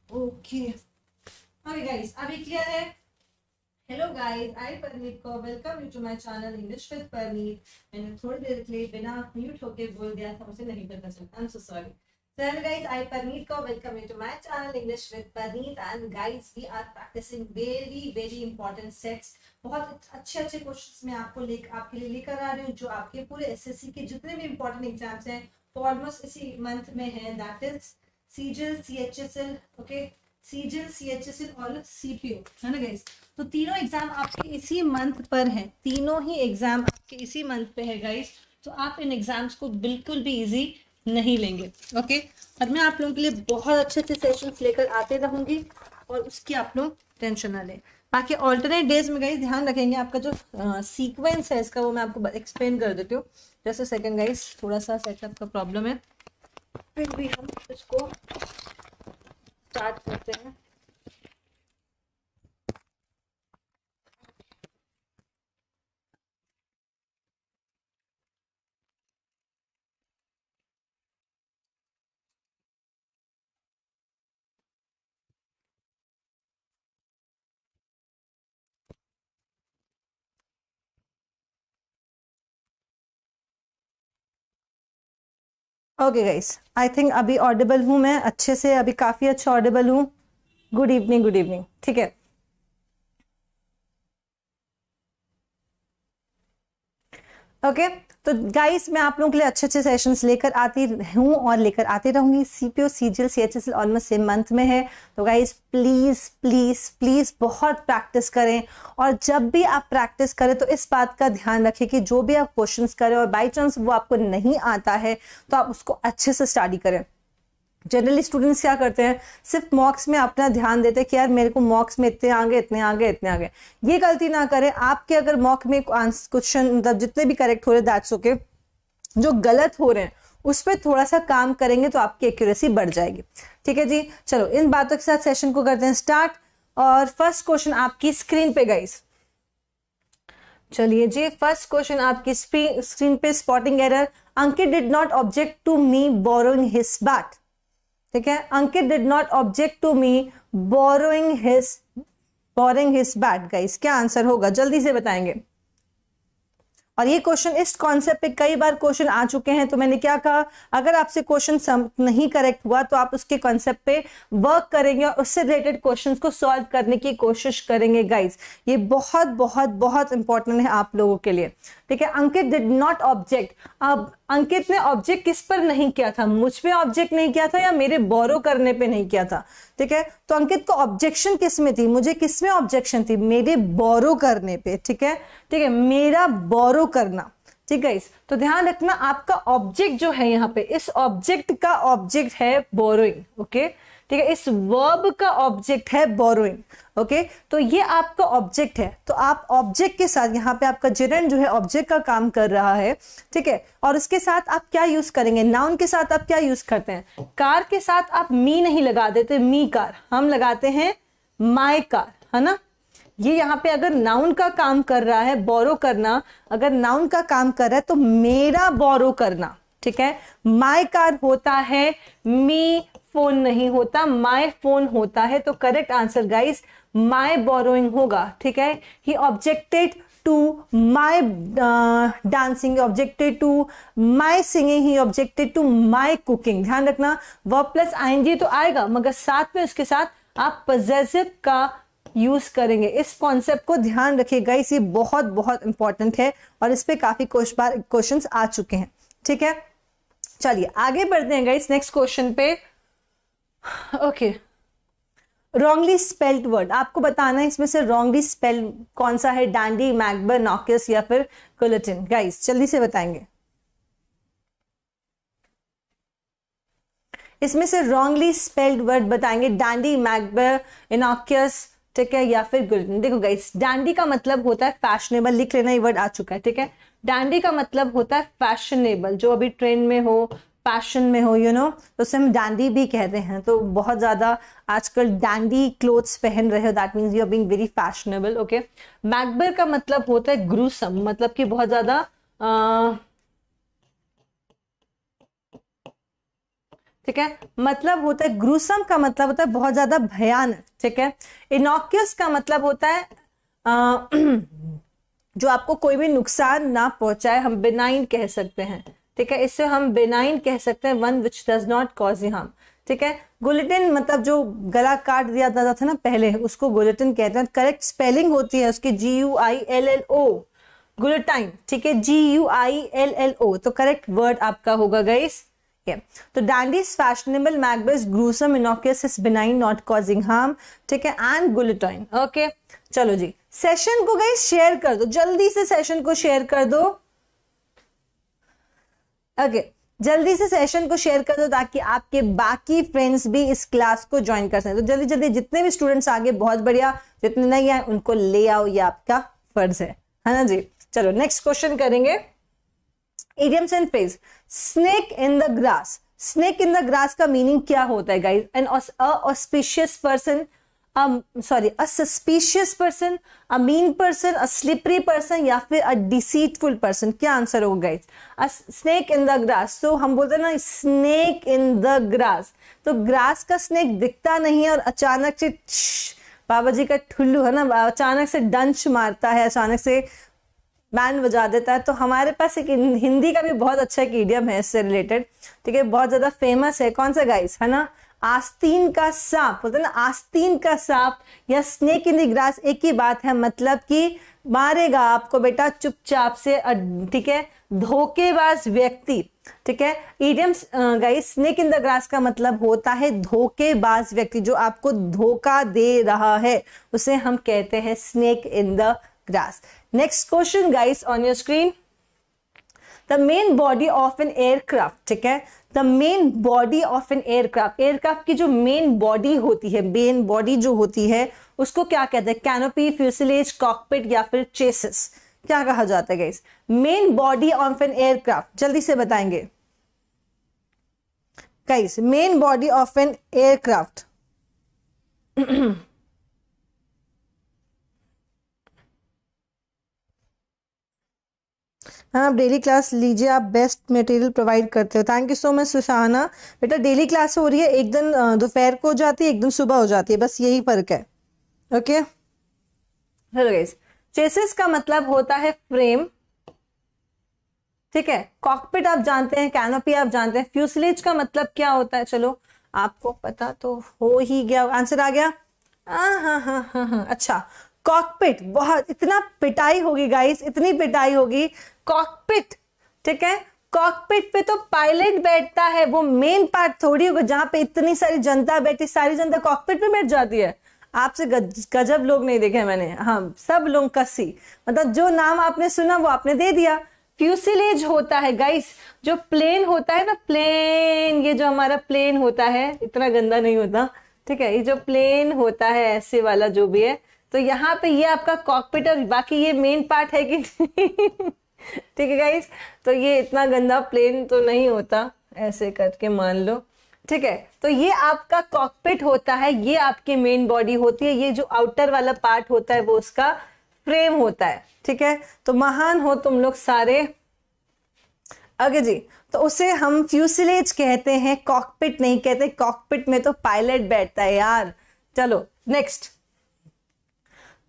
Okay okay guys, अभी clear है? Hello guys, I Parneet को welcome you to my channel English with Parneet. मैंने थोड़ी देर के लिए बिना म्यूट होके बोल दिया था, मुझे नहीं पता चला, I am so sorry. So hello guys, I Parneet Kaur, welcome you to my channel English with Parneet, and guys we are practicing very important sets। बहुत अच्छे अच्छे क्वेश्चंस मैं आपके लिए लेकर आ रही हूँ, जो आपके पूरे एसएससी के जितने भी इंपॉर्टेंट एग्जाम्स हैं वो ऑलमोस्ट इसी मंथ में है, that is CGL, CHSL, okay, CGL, CHSL और सीपीओ, है ना गाइस। तो तीनों एग्जाम आपके इसी मंथ पर हैं, तीनों ही एग्जाम आपके इसी मंथ पे है गाइस। तो आप इन एग्जाम्स को बिल्कुल भी इजी नहीं लेंगे, ओके। और मैं आप लोगों के लिए बहुत अच्छे अच्छे सेशंस लेकर आते रहूंगी, और उसकी आप लोग टेंशन ना लें। बाकी ऑल्टरनेट डेज में गाइस ध्यान रखेंगे, आपका जो सीक्वेंस है इसका वो मैं आपको एक्सप्लेन कर देती हूँ। जैसे सेकंड गाइस, थोड़ा सा सेटअप का प्रॉब्लम है, फिर भी हम इसको स्टार्ट करते हैं। ओके गाइस, आई थिंक अभी ऑडिबल हूँ मैं अच्छे से, अभी काफी अच्छा ऑडिबल हूँ। गुड इवनिंग, गुड इवनिंग, ठीक है। ओके तो गाइस, मैं आप लोगों के लिए अच्छे अच्छे सेशंस लेकर आती हूँ और लेकर आती रहूंगी। CPO, CGL, CHSL almost same month में है, तो गाइस प्लीज प्लीज प्लीज बहुत प्रैक्टिस करें। और जब भी आप प्रैक्टिस करें तो इस बात का ध्यान रखें कि जो भी आप क्वेश्चंस करें और बाई चांस वो आपको नहीं आता है तो आप उसको अच्छे से स्टडी करें। जनरली स्टूडेंट्स क्या करते हैं, सिर्फ मॉक्स में अपना ध्यान देते हैं कि यार मेरे को मॉक्स में इतने आगे इतने आगे इतने आगे। ये गलती ना करें। आपके अगर मॉक में क्वेश्चन मतलब जितने भी करेक्ट हो रहे दैट्स ओके, जो गलत हो रहे हैं उस पर थोड़ा सा काम करेंगे तो आपकी एक्यूरेसी बढ़ जाएगी, ठीक है जी। चलो इन बातों के साथ सेशन को करते हैं स्टार्ट। और फर्स्ट क्वेश्चन आपकी स्क्रीन पे गाइस, चलिए जी, फर्स्ट क्वेश्चन आपकी स्क्रीन पे, spotting error. Ankit did not object to me borrowing his bat, ठीक है। Ankit did not object to me borrowing his bat. Guys क्या आंसर होगा, जल्दी से बताएंगे। और ये क्वेश्चन इस कॉन्सेप्ट पे कई बार क्वेश्चन आ चुके हैं, तो मैंने क्या कहा, अगर आपसे क्वेश्चन नहीं करेक्ट हुआ तो आप उसके कॉन्सेप्ट पे वर्क करेंगे और उससे रिलेटेड क्वेश्चंस को सॉल्व करने की कोशिश करेंगे। गाइस ये बहुत बहुत बहुत इंपॉर्टेंट है आप लोगों के लिए, ठीक है। अंकित डिड नॉट ऑब्जेक्ट, अब अंकित ने ऑब्जेक्ट किस पर नहीं किया था, मुझ पे ऑब्जेक्ट नहीं किया था या मेरे बोरो करने पे नहीं किया था, ठीक है। तो अंकित को ऑब्जेक्शन किस में थी, मुझे किस में ऑब्जेक्शन थी, मेरे बोरो करने पे, ठीक है, ठीक है, मेरा बोरो करना, ठीक है। तो ध्यान रखना आपका ऑब्जेक्ट जो है यहाँ पे, इस ऑब्जेक्ट का ऑब्जेक्ट है बोरोइंग, ओके, ठीक है। इस वर्ब का ऑब्जेक्ट है बोरोइंग, ओके। तो ये आपका ऑब्जेक्ट है, तो आप ऑब्जेक्ट के साथ यहाँ पे आपका जिरंड जो है ऑब्जेक्ट का काम कर रहा है, ठीक है। और उसके साथ आप क्या यूज करेंगे, नाउन के साथ आप क्या यूज करते हैं, कार के साथ आप मी नहीं लगा देते, मी कार, हम लगाते हैं माई कार, है ना। ये यहाँ पे अगर नाउन का काम कर रहा है, बोरो करना, अगर नाउन का काम कर रहा है तो मेरा बोरो करना, ठीक है। माई कार होता है, मी फोन नहीं होता, माई फोन होता है। तो correct answer guys my borrowing होगा, ठीक है। He objected to my dancing, objected to my singing, he objected to my cooking. ध्यान रखना वर्ब प्लस आईएनजी तो आएगा, मगर साथ में उसके साथ आप पजेसिव का यूज करेंगे। इस कॉन्सेप्ट को ध्यान रखिएगा, ये बहुत बहुत इंपॉर्टेंट है और इस पे काफी क्वेश्चंस आ चुके हैं, ठीक है। चलिए आगे बढ़ते हैं गाइस नेक्स्ट क्वेश्चन पे। ओके, रॉन्गली स्पेल्ड वर्ड आपको बताना है, इसमें से रॉन्गली स्पेल्ड कौन सा है, डांडी, मैकबर, नॉकियस या फिर कुलिटिन। गाइस जल्दी से बताएंगे, इसमें से रॉन्गली स्पेल्ड वर्ड बताएंगे, डांडी, मैकबर, इनॉक्यस, ठीक है, या फिर गुलिटिन। देखो गाइस, डांडी का मतलब होता है फैशनेबल, लिख लेना, ये वर्ड आ चुका है, ठीक है। डांडी का मतलब होता है फैशनेबल, जो अभी ट्रेंड में हो, फैशन में हो, यू नो, तो उसे हम डांडी भी कहते हैं। तो बहुत ज्यादा आजकल डांडी क्लोथ्स पहन रहे हो, that means you are being very fashionable, okay. Macabre का मतलब होता है ग्रूसम, मतलब कि बहुत ज्यादा ठीक है, मतलब होता है ग्रूसम का मतलब होता है बहुत ज्यादा भयानक, ठीक है। इनॉक्यूस का मतलब होता है जो आपको कोई भी नुकसान ना पहुंचाए, हम बिनाइन कह सकते हैं, ठीक है, इससे हम बिनाइन कह सकते हैं, one which does not cause harm, ठीक है। गुलेटिन मतलब जो गला काट दिया जाता था ना पहले, उसको गुलेटिन कहते हैं। करेक्ट स्पेलिंग होती है उसकी GUILLO, गुलेटाइन, ठीक है, GUILLO, तो करेक्ट वर्ड आपका होगा गाइस। तो dandy is fashionable, macabre gruesome, innocuous is benign not causing harm, ठीक है, एंड गुलेटाइन। ओके, चलो जी, सेशन को गाइस शेयर कर दो, जल्दी से सेशन को शेयर कर दो। ओके, जल्दी से सेशन को शेयर कर दो ताकि आपके बाकी फ्रेंड्स भी इस क्लास को ज्वाइन कर सकें। तो जल्दी जल्दी जितने भी स्टूडेंट्स आगे, बहुत बढ़िया, जितने नहीं आए उनको ले आओ, ये आपका फर्ज है ना जी। चलो नेक्स्ट क्वेश्चन करेंगे, idioms and phrase. Snake in the grass, snake in the grass का मीनिंग क्या होता है guys? N auspicious person, a suspicious person, a mean person, a slippery person, या फिर a deceitful person? क्या आंसर होगा guys? a snake in the grass, तो हम बोलते हैं ना snake in the grass, तो ग्रास का स्नेक दिखता नहीं है और अचानक से बाबा जी का ठुल्लू है ना, अचानक से डंच मारता है, अचानक से बैंड बजा देता है। तो हमारे पास एक हिंदी का भी बहुत अच्छा एक इडियम है इससे रिलेटेड, ठीक है, बहुत ज्यादा फेमस है। कौन सा गाइस? है ना, आस्तीन का सांप, बोलते हैं ना आस्तीन का सांप या स्नेक इन द ग्रास, एक ही बात है, मतलब कि मारेगा आपको बेटा चुपचाप से, ठीक है, धोखेबाज व्यक्ति, ठीक है। Idioms guys, snake in the grass का मतलब होता है धोखेबाज व्यक्ति, जो आपको धोखा दे रहा है, उसे हम कहते हैं snake in the grass. Next question guys on your screen, the main body of an aircraft, ठीक है, the main body of an aircraft, aircraft की जो मेन बॉडी होती है, मेन बॉडी जो होती है उसको क्या कहते हैं? कैनोपी, फ्यूसिलेज, कॉकपिट या फिर चेसिस, क्या कहा जाता है guys? Main body of an aircraft, जल्दी से बताएंगे guys, main body of an aircraft. हाँ, आप डेली क्लास लीजिए, आप बेस्ट मटेरियल प्रोवाइड करते हो। Thank you so much Sushana. बेटा डेली क्लास हो रही है, एक दिन दोपहर को हो जाती है, एक दिन सुबह हो जाती है, बस यही फर्क है। ओके, हेलो गाइस, चेसिस का मतलब होता है फ्रेम, ठीक है, कॉकपिट आप जानते हैं, कैनोपी आप जानते हैं, फ्यूसलेज का मतलब क्या होता है? चलो आपको पता तो हो ही गया, आंसर आ गया। हाँ, अच्छा, कॉकपिट, बहुत इतना पिटाई होगी गाइस, इतनी पिटाई होगी, कॉकपिट, ठीक है, कॉकपिट पे तो पायलट बैठता है, वो मेन पार्ट थोड़ी होगा जहां पे इतनी सारी जनता बैठी, सारी जनता कॉकपिट पे बैठ जाती है। आपसे गजब लोग नहीं देखे मैंने, हाँ, सब लोग कसी, मतलब जो नाम आपने सुना वो आपने दे दिया। फ्यूसिलेज होता है गाइस, जो प्लेन होता है ना, प्लेन, ये जो हमारा प्लेन होता है, इतना गंदा नहीं होता, ठीक है, ये जो प्लेन होता है ऐसे वाला जो भी है, तो यहाँ पे ये आपका कॉकपिट, और बाकी ये मेन पार्ट है कि ठीक है गाइस, तो ये इतना गंदा प्लेन तो नहीं होता, ऐसे करके मान लो, ठीक है। तो ये आपका कॉकपिट होता है, ये आपकी मेन बॉडी होती है, ये जो आउटर वाला पार्ट होता है वो उसका फ्रेम होता है, ठीक है। तो महान हो तुम लोग सारे। आगे जी, तो उसे हम फ्यूसिलेज कहते हैं, कॉकपिट नहीं कहते, कॉकपिट में तो पायलट बैठता है यार। चलो नेक्स्ट,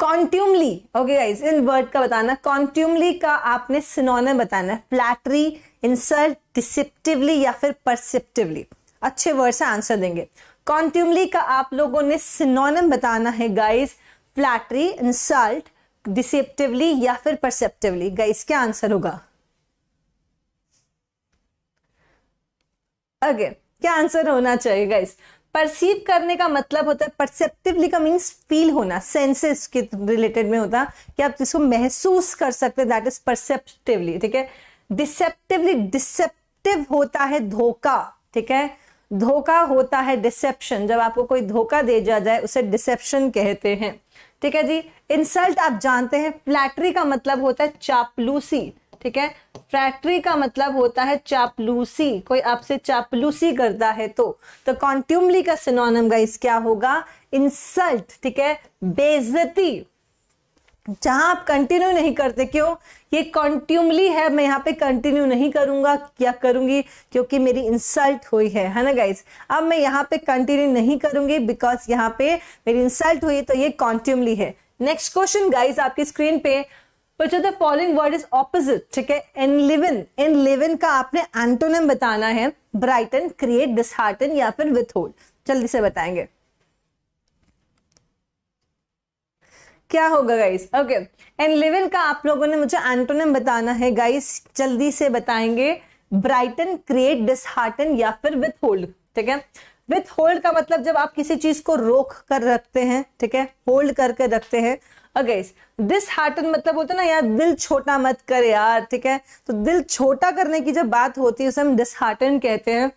कॉन्ट्यूमली। ओके गाइस, इन वर्ड का बताना, कॉन्ट्यूमली का आपने सिनोनिम बताना है, फ्लैटरी, इंसल्ट, डिसेप्टिवली या फिर परसेप्टिवली। अच्छे वर्ड से आंसर देंगे। कॉन्ट्यूमली का आप लोगों ने सिनोनिम बताना है गाइस, फ्लैटरी, इंसल्ट, डिसेप्टिवली या फिर परसेप्टिवली। गाइस क्या आंसर होगा? ओके, क्या आंसर होना चाहिए गाइस? परसीव करने का मतलब होता है, परसेप्टिवली का मीन्स फील होना, सेंसेस के रिलेटेड में होता कि आप जिसको महसूस कर सकते, दैट इज परसेप्टिवली, ठीक है। डिसेप्टिवली, डिसेप्टिव होता है धोखा, ठीक है, धोखा होता है डिसेप्शन, जब आपको कोई धोखा दे जाए उसे डिसेप्शन कहते हैं, ठीक है जी। इंसल्ट आप जानते हैं, फ्लैटरी का मतलब होता है चापलूसी, ठीक है, फ्लैटरी का मतलब होता है चापलूसी, कोई आपसे चापलूसी करता है तो कॉन्ट्यूमली का सिनोनिम गाइस क्या होगा? इंसल्ट, ठीक है, बेइज्जती, जहां आप कंटिन्यू नहीं करते, क्यों? ये कॉन्ट्यूमली है, मैं यहाँ पे कंटिन्यू नहीं करूंगा, क्या करूंगी? क्योंकि मेरी इंसल्ट हुई है ना गाइस। अब मैं यहाँ पे कंटिन्यू नहीं करूंगी बिकॉज यहाँ पे मेरी इंसल्ट हुई, तो ये कॉन्ट्यूमली है। नेक्स्ट क्वेश्चन गाइस आपकी स्क्रीन पे, Which of the following word is opposite? ठीक है, enliven का आपने एंटोनिम बताना है, ब्राइटन, क्रिएट, डिसहार्टन या फिर विथहोल्ड। जल्दी से बताएंगे क्या होगा गाइस। ओके, एनलिवन का आप लोगों ने मुझे एंटोनिम बताना है गाइस, जल्दी से बताएंगे। ब्राइटन, क्रिएट, डिसहार्टन या फिर विथहोल्ड। ठीक है, विथहोल्ड का मतलब जब आप किसी चीज को रोक कर रखते हैं, ठीक है, होल्ड करके रखते हैं। गाइस डिसहार्टन मतलब होता है ना यार, दिल छोटा मत कर यार, ठीक है, तो दिल छोटा करने की जब बात होती है उसे हम डिसहार्टन कहते हैं।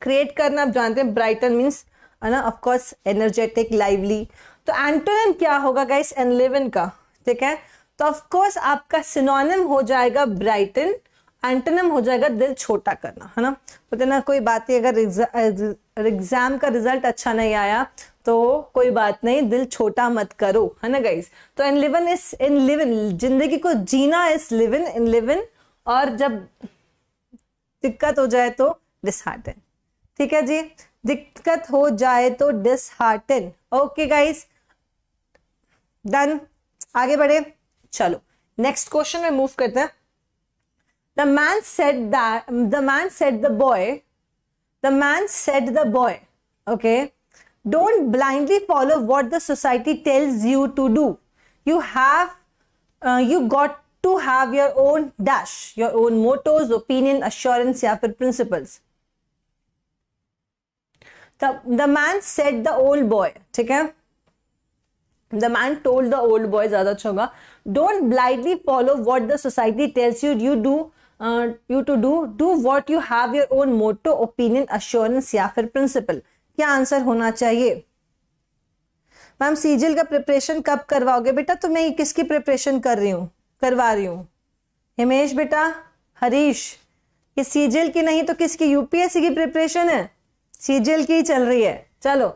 क्रिएट करना आप जानते हैं, ब्राइटन मीन्स है ना, ऑफ कोर्स एनर्जेटिक, लाइवली। तो एंटोनिम क्या होगा गाइस एनलिवन का? ठीक है, तो ऑफ कोर्स आपका सिनोनिम हो जाएगा ब्राइटन, एंटोनिम हो जाएगा दिल छोटा करना, है ना। बोलते ना कोई बात नहीं, अगर एग्जाम का रिजल्ट अच्छा नहीं आया तो कोई बात नहीं, दिल छोटा मत करो, है ना गाइस। तो एनलिवन इज एनलिवन, जिंदगी को जीना इज लिविन, एनलिवन, और जब दिक्कत हो जाए तो डिसहार्टन। ठीक है जी, दिक्कत हो जाए तो डिसहार्टन। ओके गाइस, डन, आगे बढ़े। चलो नेक्स्ट क्वेश्चन में मूव करते हैं। The man said the boy, okay, don't blindly follow what the society tells you to do. You got to have your own dash, your own mottos, opinion, assurance या फिर principles. The man said the old boy, ठीक है, The man told the old boy, ज्यादा अच्छा होगा। Don't blindly follow what the society tells you to do what you have your own motto, opinion, assurance या फिर principle। क्या answer होना चाहिए? मैम सीजीएल का प्रिपरेशन कब करवाओगे बेटा? तो मैं किसकी प्रिपरेशन करवा रही हूँ? हिमेश बेटा, हरीश, ये सीजीएल की नहीं तो किसकी? यूपीएससी की प्रिपरेशन है, सीजीएल की ही चल रही है। चलो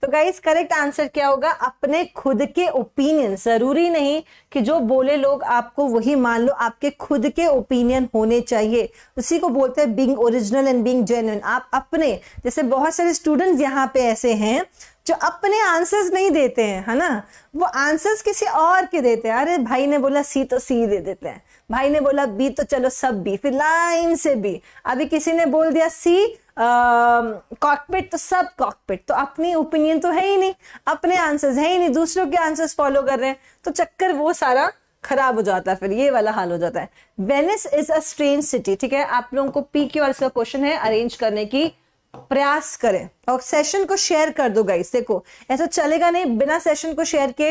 तो गाइस करेक्ट आंसर क्या होगा? अपने खुद के ओपिनियन, जरूरी नहीं कि जो बोले लोग आपको वही मान लो, आपके खुद के ओपिनियन होने चाहिए। उसी को बोलते हैं being original and being genuine. आप अपने, जैसे बहुत सारे स्टूडेंट्स यहाँ पे ऐसे हैं जो अपने आंसर्स नहीं देते हैं, है ना, वो आंसर्स किसी और के देते हैं। अरे भाई ने बोला सी तो सी दे देते हैं, भाई ने बोला बी तो चलो सब बी, फिर लाइन से बी। अभी किसी ने बोल दिया सी कॉकपिट तो सब कॉकपिट। तो अपनी ओपिनियन तो है ही नहीं, अपने आंसर्स है ही नहीं, दूसरों के आंसर्स फॉलो कर रहे हैं, तो चक्कर वो सारा खराब हो जाता है, फिर ये वाला हाल हो जाता है। Venice is a strange city. ठीक है, आप लोगों को PQRS का क्वेश्चन है, अरेंज करने की प्रयास करें और सेशन को शेयर कर दो गाइस। देखो ऐसा चलेगा नहीं, बिना सेशन को शेयर के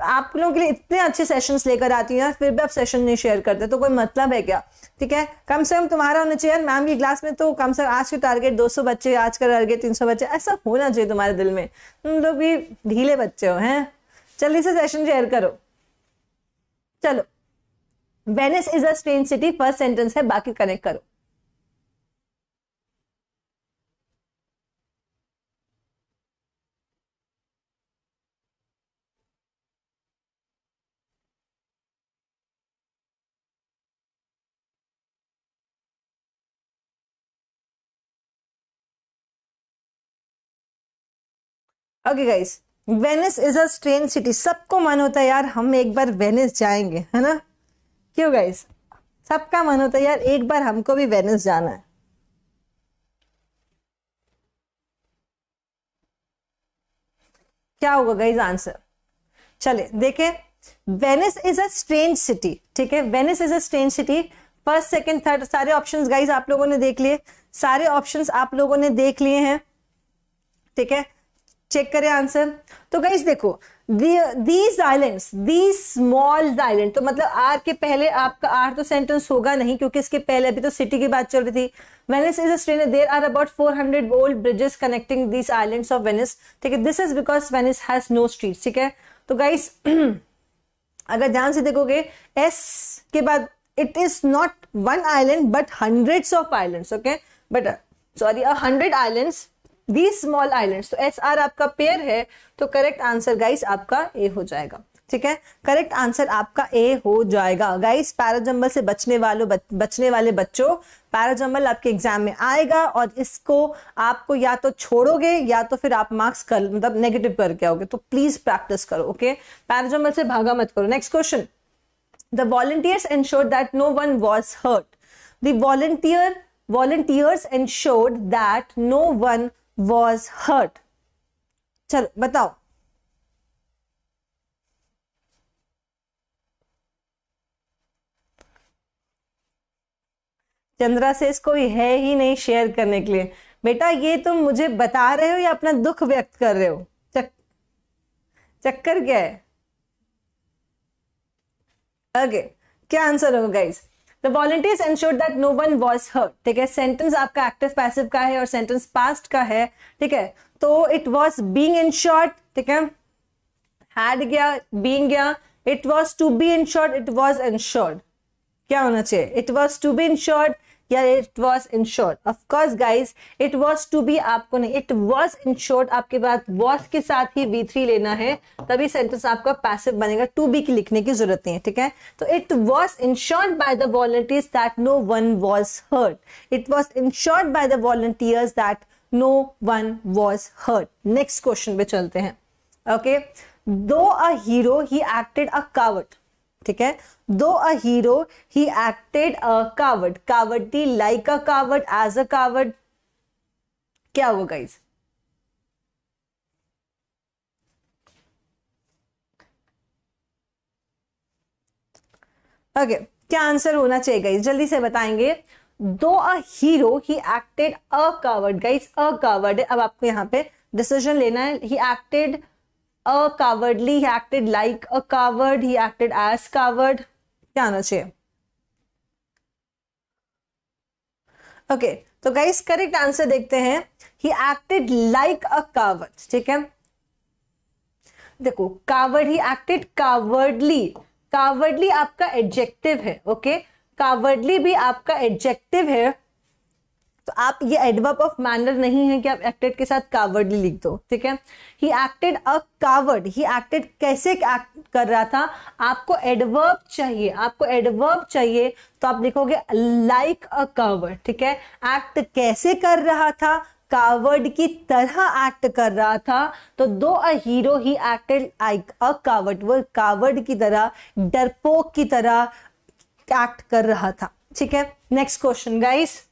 आप लोगों के लिए इतने अच्छे सेशंस लेकर आती हैं, फिर भी आप सेशन नहीं शेयर करते तो कोई मतलब है क्या? ठीक है, कम से कम तुम्हारा होना चाहिए मैम की क्लास में तो कम से कम आज के टारगेट 200 बच्चे, आज का टारगेट 300 बच्चे, ऐसा होना चाहिए तुम्हारे दिल में। तुम लोग भी ढीले बच्चे हो हैं, जल्दी से सेशन शेयर करो। चलो, Venice is a strange city first sentence है, बाकी कनेक्ट करो। Okay guys, Venice is a strange city. सबको मन होता है यार हम एक बार वेनिस जाएंगे, है ना? क्यों गाइस, सबका मन होता है यार एक बार हमको भी वेनिस जाना है। क्या होगा गाइस आंसर? चले देखें, Venice is a strange city. ठीक है, Venice is a strange city. First second third सारे ऑप्शंस गाइस आप लोगों ने देख लिए, सारे ऑप्शंस आप लोगों ने देख लिए हैं। ठीक है, चेक करें आंसर। तो गाइस देखो, these islands, these small island, तो मतलब आर के पहले आपका आर तो सेंटेंस होगा नहीं क्योंकि इसके पहले अभी तो सिटी की बात चल रही थी। Venice is a strange, there are about 400 old bridges connecting these islands of Venice. ठीक है, this is because Venice has no streets. ठीक है, तो गाइस अगर ध्यान से देखोगे एस के बाद it is not one island but hundreds of islands. Okay, but sorry 100 islands, these small islands। तो SR आपका पेयर है, तो करेक्ट आंसर गाइस आपका ए हो जाएगा। ठीक है, करेक्ट आंसर आपका ए हो जाएगा। गाइस पैराजंबल से बचने वाले बच्चों, पैराजंबल आपके एग्जाम में आएगा और इसको आपको या तो छोड़ोगे या तो फिर आप मार्क्स कर मतलब नेगेटिव करके आओगे, तो प्लीज प्रैक्टिस करो। ओके, पैराजंबल से भागा मत करो। Next question, the volunteers ensured that no one was hurt. द volunteers ensured that no one was hurt। चलो बताओ। चंद्रा से कोई है ही नहीं शेयर करने के लिए। बेटा ये तुम मुझे बता रहे हो या अपना दुख व्यक्त कर रहे हो? चक्कर क्या है? ओके, क्या आंसर होगा guys? The volunteers ensured that no one was hurt। ठीक है, सेंटेंस आपका एक्टिव पैसिव का है और सेंटेंस पास्ट का है। ठीक है, तो इट वॉज बीइंग इंश्योर्ड, ठीक है, हैड गया, बीइंग गया, it was to be insured, it was insured. क्या होना चाहिए? It was to be insured या it was insured? Of course guys it was to be आपको नहीं, इट वॉज इंश्योर्ड आपके बाद वॉज के साथ ही V3 लेना है, तभी सेंटेंस आपका पैसिव बनेगा, टू बी की लिखने की जरूरत नहीं है। ठीक है, तो it was insured by the volunteers that no one was hurt. It was insured by the volunteers that no one was hurt. Next question पे चलते हैं। Okay, though a hero he acted a coward. ठीक है, though a hero he acted a coward, cowardly like a coward, as a coward, क्या होगा guys? Okay, क्या answer होना चाहिए गाइस? जल्दी से बताएंगे। Though a hero he acted a coward, guys a coward है, अब आपको यहां पे डिसीजन लेना है। He acted a cowardly, he acted like a coward, he acted as coward, क्या आना चाहिए? ओके, तो गाइस करेक्ट आंसर देखते हैं। ही एक्टेड लाइक अ कावर्ड। ठीक है, देखो coward, he acted cowardly, cowardly आपका एडजेक्टिव है। ओके, कावर्डली भी आपका एडजेक्टिव है, तो आप ये एडवर्ब ऑफ मैनर नहीं है कि आप एक्टेड के साथ कावर्डली लिख दो। ठीक है, he acted a coward, he acted कैसे एक्ट कर रहा था, आपको एडवर्ब चाहिए, आपको एडवर्ब चाहिए, तो आप लिखोगे लाइक अ कावर्ड। ठीक है, एक्ट कैसे कर रहा था, कावर्ड की तरह एक्ट कर रहा था, तो दो a hero he acted like a coward, वो कावर्ड की तरह, डरपोक की तरह एक्ट कर रहा था। ठीक है, next question guys.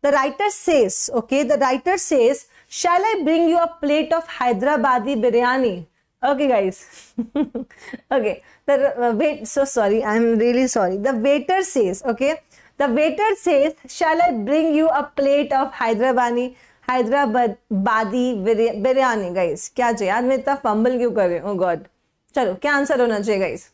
The writer says, okay, the writer says, shall I bring you a plate of Hyderabadi biryani? Okay, guys. Okay, wait, so sorry, I'm really sorry. The waiter says, okay, the waiter says, shall I bring you a plate of Hyderabadi biryani? Guys, क्या चाहिए? आज मैं इतना fumble क्यों कर रहे हूँ? Oh God. चलो, क्या आंसर होना चाहिए guys?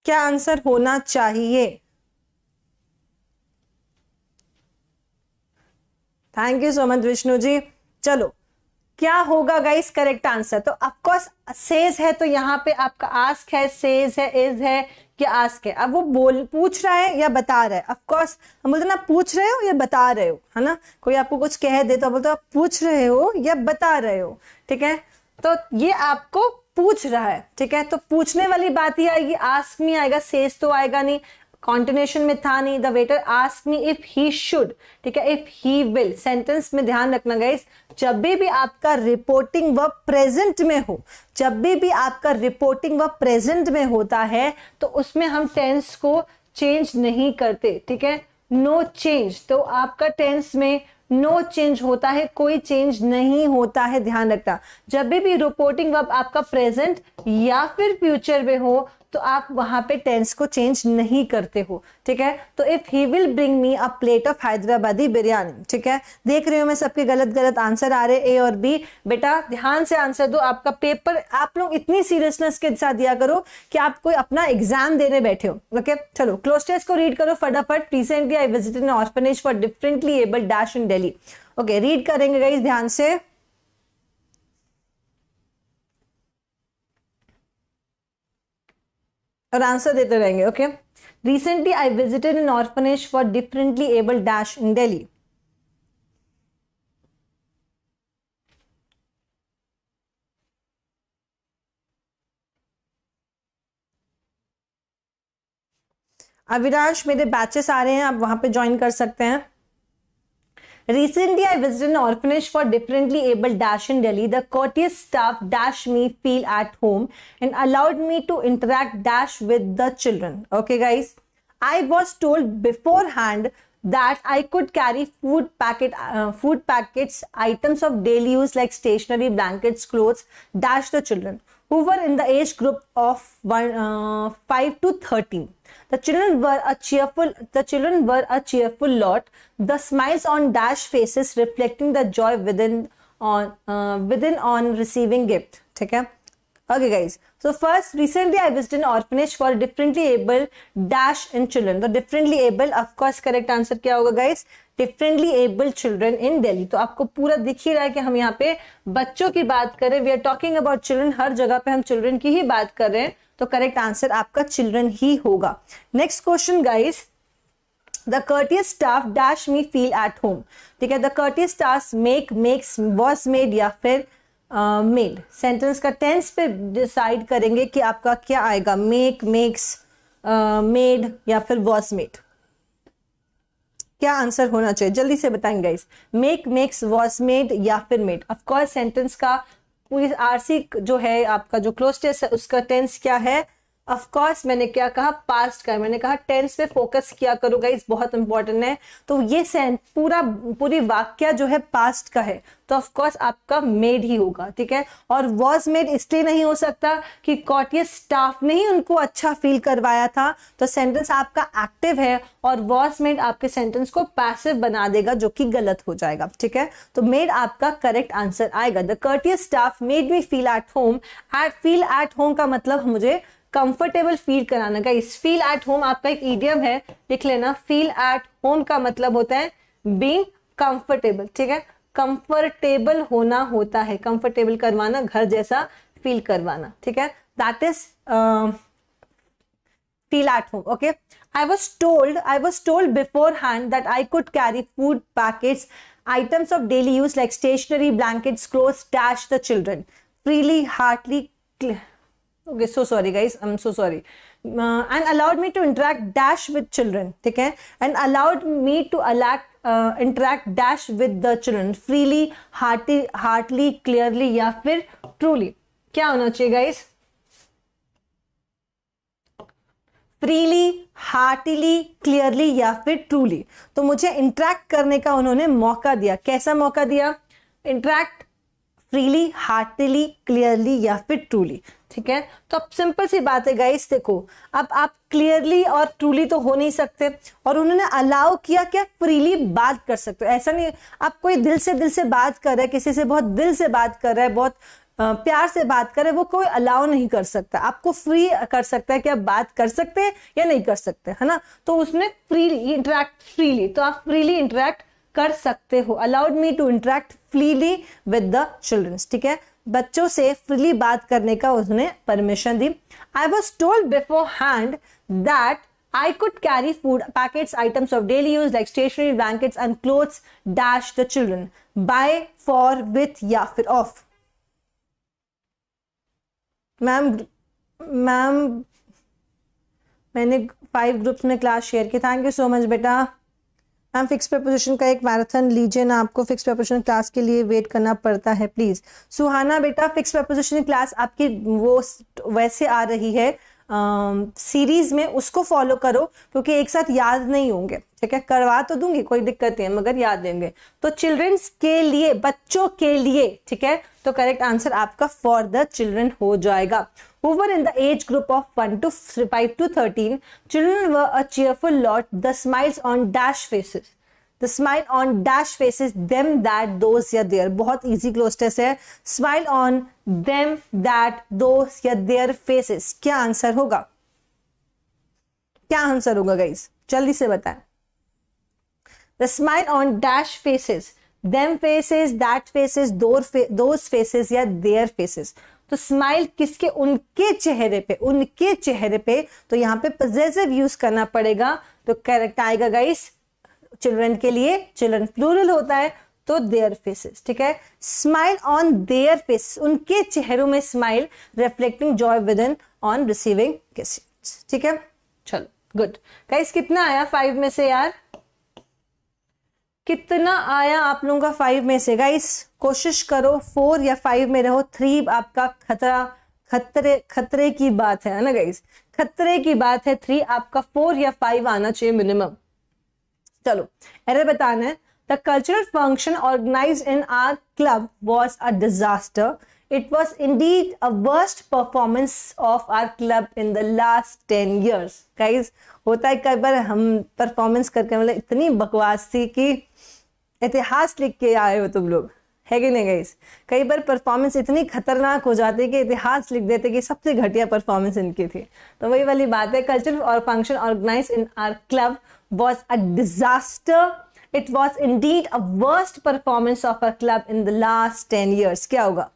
क्या आंसर होना चाहिए? Thank you so much Vishnu ji. चलो, क्या होगा गाइस करेक्ट आंसर? तो ऑफकोर्स सेज है, तो यहाँ पे आपका आस्क है, सेज है, इज है या आस्क है। अब वो पूछ रहा है या बता रहा है? ऑफकोर्स हम बोलते ना पूछ रहे हो या बता रहे हो, है ना? कोई आपको कुछ कह दे तो बोलते आप पूछ रहे हो या बता रहे हो। ठीक है, तो ये आपको पूछ रहा है। ठीक है, तो पूछने वाली बात ही आएगी, आस्क मी आएगा, सेज तो आएगा नहीं, कॉन्टिन्यूशन में था नहीं। The waiter ask me if he should, ठीक है, इफ ही विल। सेंटेंस में ध्यान रखना गाइस, जब भी आपका रिपोर्टिंग वर्ब प्रेजेंट में हो, जब भी आपका रिपोर्टिंग वर्ब प्रेजेंट में होता है, तो उसमें हम टेंस को चेंज नहीं करते। ठीक है, नो चेंज, तो आपका टेंस में नो चेंज होता है, कोई चेंज नहीं होता है, ध्यान रखना। जब भी रिपोर्टिंग वर्ब आपका प्रेजेंट या फिर फ्यूचर में हो, तो आप वहां पे टेंस को चेंज नहीं करते हो। ठीक है, तो if he will bring me a plate of Hyderabadi biryani. ठीक है, देख रही हूं मैं सबके गलत गलत आंसर आ रहे, ए और बी। बेटा ध्यान से आंसर दो, आपका पेपर आप लोग इतनी सीरियसनेस के साथ दिया करो कि आप कोई अपना एग्जाम देने बैठे हो। ओके, चलो क्लोज टेस्ट को रीड करो फटाफट। Recently I visited N orphanage for differently abled dash in Delhi. Okay, read करेंगे गाइस ध्यान से। और आंसर देते रहेंगे। Okay, recently I visited N orphanage for differently abled dash in Delhi. Avinash, मेरे बैचेस आ रहे हैं, आप वहां पे ज्वाइन कर सकते हैं। Recently, I visited an orphanage for differently abled dash in Delhi. The courteous staff dash me feel at home and allowed me to interact dash with the children. Okay, guys. I was told beforehand that I could carry food packets, items of daily use like stationery, blankets, clothes, dash the children who were in the age group of 5 to 13. The children were a cheerful lot. The smiles on dash faces reflecting the joy within on receiving gift. ठीक है? Okay, guys. So first, recently I visited an orphanage for differently able dash in children. The differently able, of course, correct answer क्या होगा, guys? Differently able children in Delhi. तो आपको पूरा दिख ही रहा है कि हम यहाँ पे बच्चों की बात कर रहे हैं. We are talking about children. हर जगह पे हम children की ही बात कर रहे हैं. तो करेक्ट आंसर आपका चिल्ड्रन ही होगा. Next question guys, the courteous staff dash me feel at home. ठीक है, the courteous staff makes, was made या फिर मेड. सेंटेंस का टेंस पे डिसाइड करेंगे कि आपका क्या आएगा, मेक, मेक्स, मेड या फिर was made. क्या आंसर होना चाहिए, जल्दी से बताएंगे guys. Make, makes, was made या फिर मेड. ऑफ कोर्स सेंटेंस का पूरी आरसी जो है आपका जो क्लोज टेंस है उसका टेंस क्या है. ऑफ कोर्स मैंने क्या कहा, पास्ट का. मैंने कहा टेंस पे फोकस किया करो गाइस, बहुत इंपॉर्टेंट है. तो ये पूरी वाक्य जो है पास्ट का है, तो ऑफ कोर्स आपका मेड ही होगा. ठीक है, और वॉज मेड इसलिए नहीं हो सकता कि कॉर्टियस स्टाफ ने ही उनको अच्छा फील करवाया था. तो सेंटेंस आपका एक्टिव है और वॉज मेड आपके सेंटेंस को पैसिव बना देगा, जो कि गलत हो जाएगा. ठीक है, तो मेड आपका करेक्ट आंसर आएगा. The courteous staff made me feel at home. Feel at home का मतलब मुझे कंफर्टेबल फील कराना. गाइस, फील एट होम आपका एक इडियम है, लिख लेना. फील एट होम का मतलब होता है बीइंग कंफर्टेबल. ठीक है, कंफर्टेबल होना होता है, कंफर्टेबल करवाना, घर जैसा फील करवाना. ठीक है, that is feel at home. Okay, I was told beforehand that I could carry food packets, items of daily use like stationery, blankets, clothes, dash the children freely, heartily. Okay, so sorry guys, I'm so sorry. And allowed me to interact dash with children. ठीक है, and allowed me to interact dash with the children freely, heartily, clearly या फिर truly. क्या होना चाहिए guys? Freely, heartily, clearly या फिर truly. तो मुझे इंटरेक्ट करने का उन्होंने मौका दिया. कैसा मौका दिया? इंटरेक्ट फ्रीली, हार्टिली, क्लियरली या फिर ट्रूली. ठीक है, तो अब सिंपल सी बात है गाइस. देखो, अब आप क्लियरली और ट्रूली तो हो नहीं सकते, और उन्होंने अलाउ किया क्या, फ्रीली बात कर सकते हो. ऐसा नहीं आप कोई दिल से बात कर रहा है, किसी से बहुत दिल से बात कर रहा है, बहुत प्यार से बात करे, वो कोई अलाउ नहीं कर सकता. आपको फ्री कर सकता है कि आप बात कर सकते हैं या नहीं कर सकते, है ना. तो उसने फ्रीली इंटरेक्ट, फ्रीली, तो आप फ्रीली इंटरेक्ट कर सकते हो. Allowed me to interact freely with the childrens. ठीक है, बच्चों से फ्रीली बात करने का उसने परमिशन दी. I was told beforehand that I could carry food packets, items of daily use like stationery, blankets and clothes dash the children by, for, with या फिर of. मैम मैंने 5 ग्रुप्स में class share की. Thank you so much बेटा. Ma'am fix preposition का एक marathon लीजिए ना, आपको फिक्स प्रपोजिशन क्लास के लिए वेट करना पड़ता है प्लीज. सुहाना बेटा, फिक्स प्रपोजिशन क्लास आपकी वो वैसे आ रही है सीरीज में, उसको फॉलो करो क्योंकि एक साथ याद नहीं होंगे. ठीक है, करवा तो दूंगी, कोई दिक्कत नहीं है, मगर याद देंगे. तो चिल्ड्रंस के लिए, बच्चों के लिए. ठीक है, तो करेक्ट आंसर आपका फॉर द चिल्ड्रन हो जाएगा. Who were in the age group of 5 to 13, children were a cheerful lot. The smiles on dash faces. The smile on dash faces, them, that, those या their. बहुत easy close test है. Smile on them, that, those या their faces. क्या answer होगा? क्या answer होगा guys, जल्दी से बताएं. The smile on dash faces, them faces, that faces, those faces या their faces. तो स्माइल किसके, उनके चेहरे पे, तो यहाँ पे पजेसिव यूज करना पड़ेगा, तो करेक्ट आएगा गाइस चिल्ड्रन के लिए, चिल्ड्रन प्लूरल होता है तो देयर फेसेस, ठीक है, स्माइल ऑन देयर फेसेस, उनके चेहरों में smile, reflecting Joy with in on receiving kisses, ठीक है। चलो गुड गाइस, कितना आया 5 में से यार, कितना आया आप लोगों का 5 में से गाइस, कोशिश करो 4 या 5 में रहो, 3 आपका खतरे की बात है ना गाइस, खतरे की बात है, 3 आपका 4 या 5 आना चाहिए मिनिमम। चलो एरर बताना है, the cultural function organised in our club was a disaster, it was indeed a worst performance of our club in the last 10 years। Guys होता है कई बार हम परफॉर्मेंस करके मतलब इतनी बकवास थी कि इतिहास लिख के आए हो तुम लोग, है कि नहीं गाइस, कई बार परफॉर्मेंस इतनी खतरनाक हो जाती है कि इतिहास लिख देते कि सबसे घटिया परफॉर्मेंस इनकी थी। तो वही वाली बात है, कल्चरल और function organise in our club was a disaster, it was indeed a worst performance of our club in the last 10 years। क्या होगा,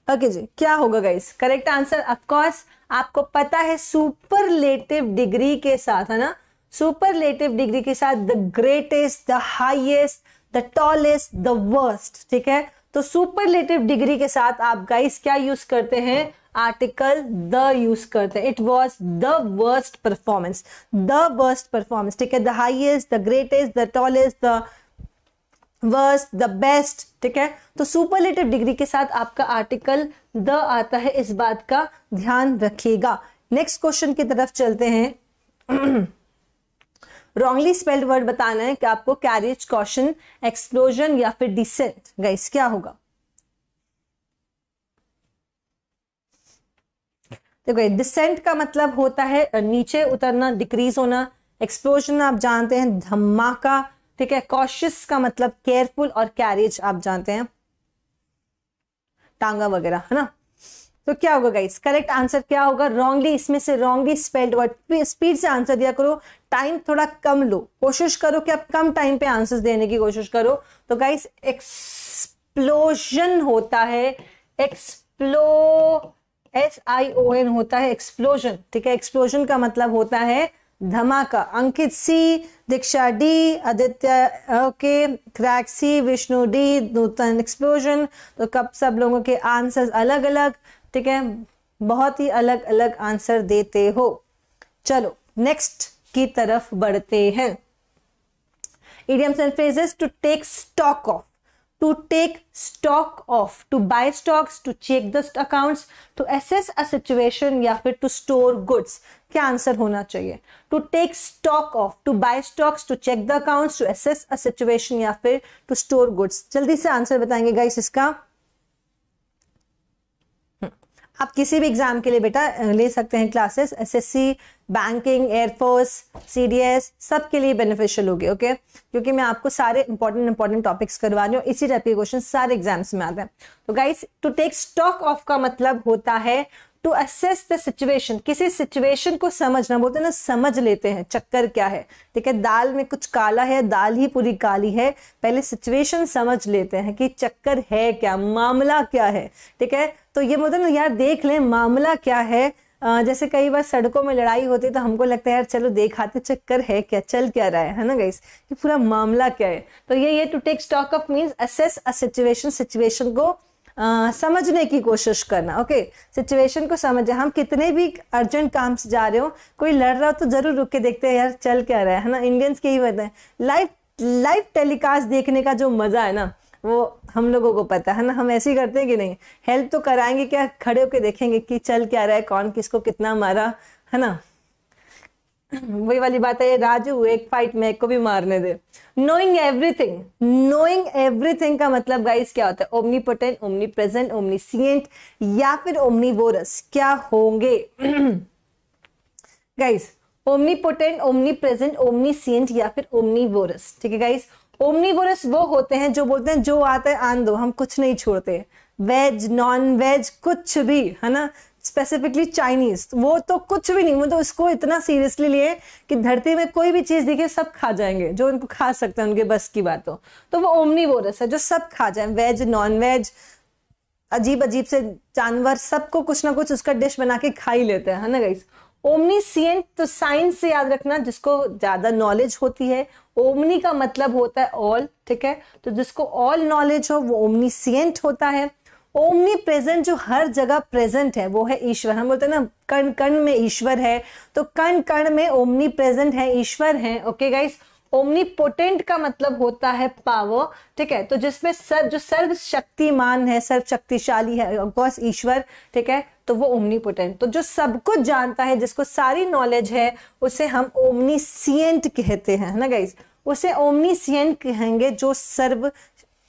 ओके जी, क्या होगा guys, correct answer of course आपको पता है सुपरलेटिव डिग्री के साथ, है ना, सुपरलेटिव डिग्री के साथ the greatest, the highest, the tallest, the worst, ठीक है। तो सुपरलेटिव डिग्री के साथ आप गाइस क्या यूज करते हैं, आर्टिकल द यूज करते हैं, it was the worst performance, the worst performance, ठीक है, the highest, the greatest, the tallest, the worst, the best, ठीक है। तो सुपरलेटिव डिग्री के साथ आपका आर्टिकल द आता है, इस बात का ध्यान रखिएगा। नेक्स्ट क्वेश्चन की तरफ चलते हैं। रॉन्गली स्पेल्ड वर्ड बताना है कि आपको, कैरिज, कॉशन, एक्सप्लोजन या फिर डिसेंट। गाइस क्या होगा, देखो डिसेंट का मतलब होता है नीचे उतरना, डिक्रीज होना, एक्सप्लोजन आप जानते हैं धमाका, ठीक है, कॉशियस का मतलब केयरफुल, और कैरिज आप जानते हैं टांगा वगैरह, है ना। तो क्या होगा गाइस, करेक्ट आंसर क्या होगा, रॉन्गली, इसमें से रॉन्गली स्पेल्ड वर्ड, स्पीड से आंसर दिया करो, टाइम थोड़ा कम लो, कोशिश करो कि आप कम टाइम पे आंसर्स देने की कोशिश करो। तो गाइस एक्सप्लोजन होता है, SION होता है एक्सप्लोजन, ठीक है, एक्सप्लोजन का मतलब होता है धमाका। अंकित सी, दीक्षा डी, आदित्य ओके, क्रैक सी, विष्णु डी, नूतन एक्सप्लोजन। तो कब सब लोगों के आंसर्स अलग अलग, ठीक है, बहुत ही अलग अलग आंसर देते हो। चलो नेक्स्ट की तरफ बढ़ते हैं। Idioms and phrases, to take stock of, to take stock of, to buy stocks, to check the accounts, to assess a situation या फिर to store goods। क्या आंसर होना चाहिए, to take stock of, to buy stocks, to check the accounts, to assess a situation या फिर to store goods। जल्दी से answer बताएंगे गाइस इसका। आप किसी भी एग्जाम के लिए बेटा ले सकते हैं classes, SSC, banking, air force, CDS, सब के लिए बेनिफिशियल होगी, ओके, क्योंकि मैं आपको सारे इंपॉर्टेंट टॉपिक्स करवा रही हूँ, इसी टाइप के क्वेश्चन सारे एग्जाम्स में आते हैं। तो guys to take stock of का मतलब होता है टू असेस द सिचुएशन, किसी सिचुएशन को समझना, बोलते हैं ना समझ लेते हैं चक्कर क्या है, ठीक है, दाल में कुछ काला है, दाल ही पूरी काली है, पहले सिचुएशन समझ लेते हैं कि चक्कर है क्या, मामला क्या है, ठीक है। तो ये बोलते हैं ना यार देख लें मामला क्या है, जैसे कई बार सड़कों में लड़ाई होती है तो हमको लगता है यार चलो देखाते चक्कर है क्या, चल क्या रहा है ना गाइस, कि पूरा मामला क्या है। तो ये to take stock of means assess a situation, situation को समझने की कोशिश करना, ओके, सिचुएशन को समझे। हम कितने भी अर्जेंट काम से जा रहे हो, कोई लड़ रहा हो तो जरूर रुक के देखते हैं यार चल क्या रहा है ना, इंडियंस के ही होते हैं। लाइव टेलीकास्ट देखने का जो मजा है ना वो हम लोगों को पता है ना, हम ऐसे ही करते हैं कि नहीं, हेल्प तो कराएंगे क्या, खड़े होके देखेंगे कि चल क्या रहा है, कौन किसको कितना मारा, है ना। वही वाली बात है, राजू एक फाइट में एक को भी मारने दे। नोइंग एवरीथिंग, नोइंग एवरीथिंग का मतलब गाइस क्या होता है, ओमनीपोटेंट, ओमनीप्रेजेंट, ओमनीसिएंट या फिर ओमनीवोरस, क्या होंगे गाइस, ओमनीपोटेंट, ओमनीप्रेजेंट, ओमनीसिएंट या फिर ओमनीवोरस, ठीक है गाइस। ओमनीवोरस वो होते हैं जो बोलते हैं जो आता है आन दो, हम कुछ नहीं छोड़ते, वेज नॉन वेज कुछ भी, है ना, स्पेसिफिकली चाइनीज, वो तो कुछ भी नहीं, वो तो उसको इतना सीरियसली लिए कि धरती में कोई भी चीज दिखे सब खा जाएंगे, जो उनको खा सकते हैं, उनके बस की बात हो। तो वो ओमनीवोरस है, जो सब खा जाए, वेज नॉन वेज, अजीब अजीब से जानवर, सबको कुछ ना कुछ उसका डिश बना के खा ही लेते हैं, है ना गाइस। ओमनीसिएंट, तो साइंस से याद रखना, जिसको ज्यादा नॉलेज होती है। ओमनी का मतलब होता है ऑल, ठीक है, तो जिसको ऑल नॉलेज हो वो ओमनीसिएंट होता है। ओमनी प्रेजेंट, जो हर जगह प्रेजेंट है, वो है ईश्वर। हम बोलते हैं ना कण कण में ईश्वर है, तो कण कण में ओमनी प्रेजेंट है, ईश्वर है। Okay guys. ओमनीपोटेंट का मतलब होता है पावर, ठीक है, तो जिसमें जो सर्व शक्तिमान है, सर्व शक्तिशाली है, ऑफ कोर्स ईश्वर, ठीक है, तो वो ओमनीपोटेंट। तो जो सब कुछ जानता है, जिसको सारी नॉलेज है, उसे हम ओमनीसिएंट कहते हैं, है ना गाइस। उसे ओमनीसिएंट कहेंगे जो सर्व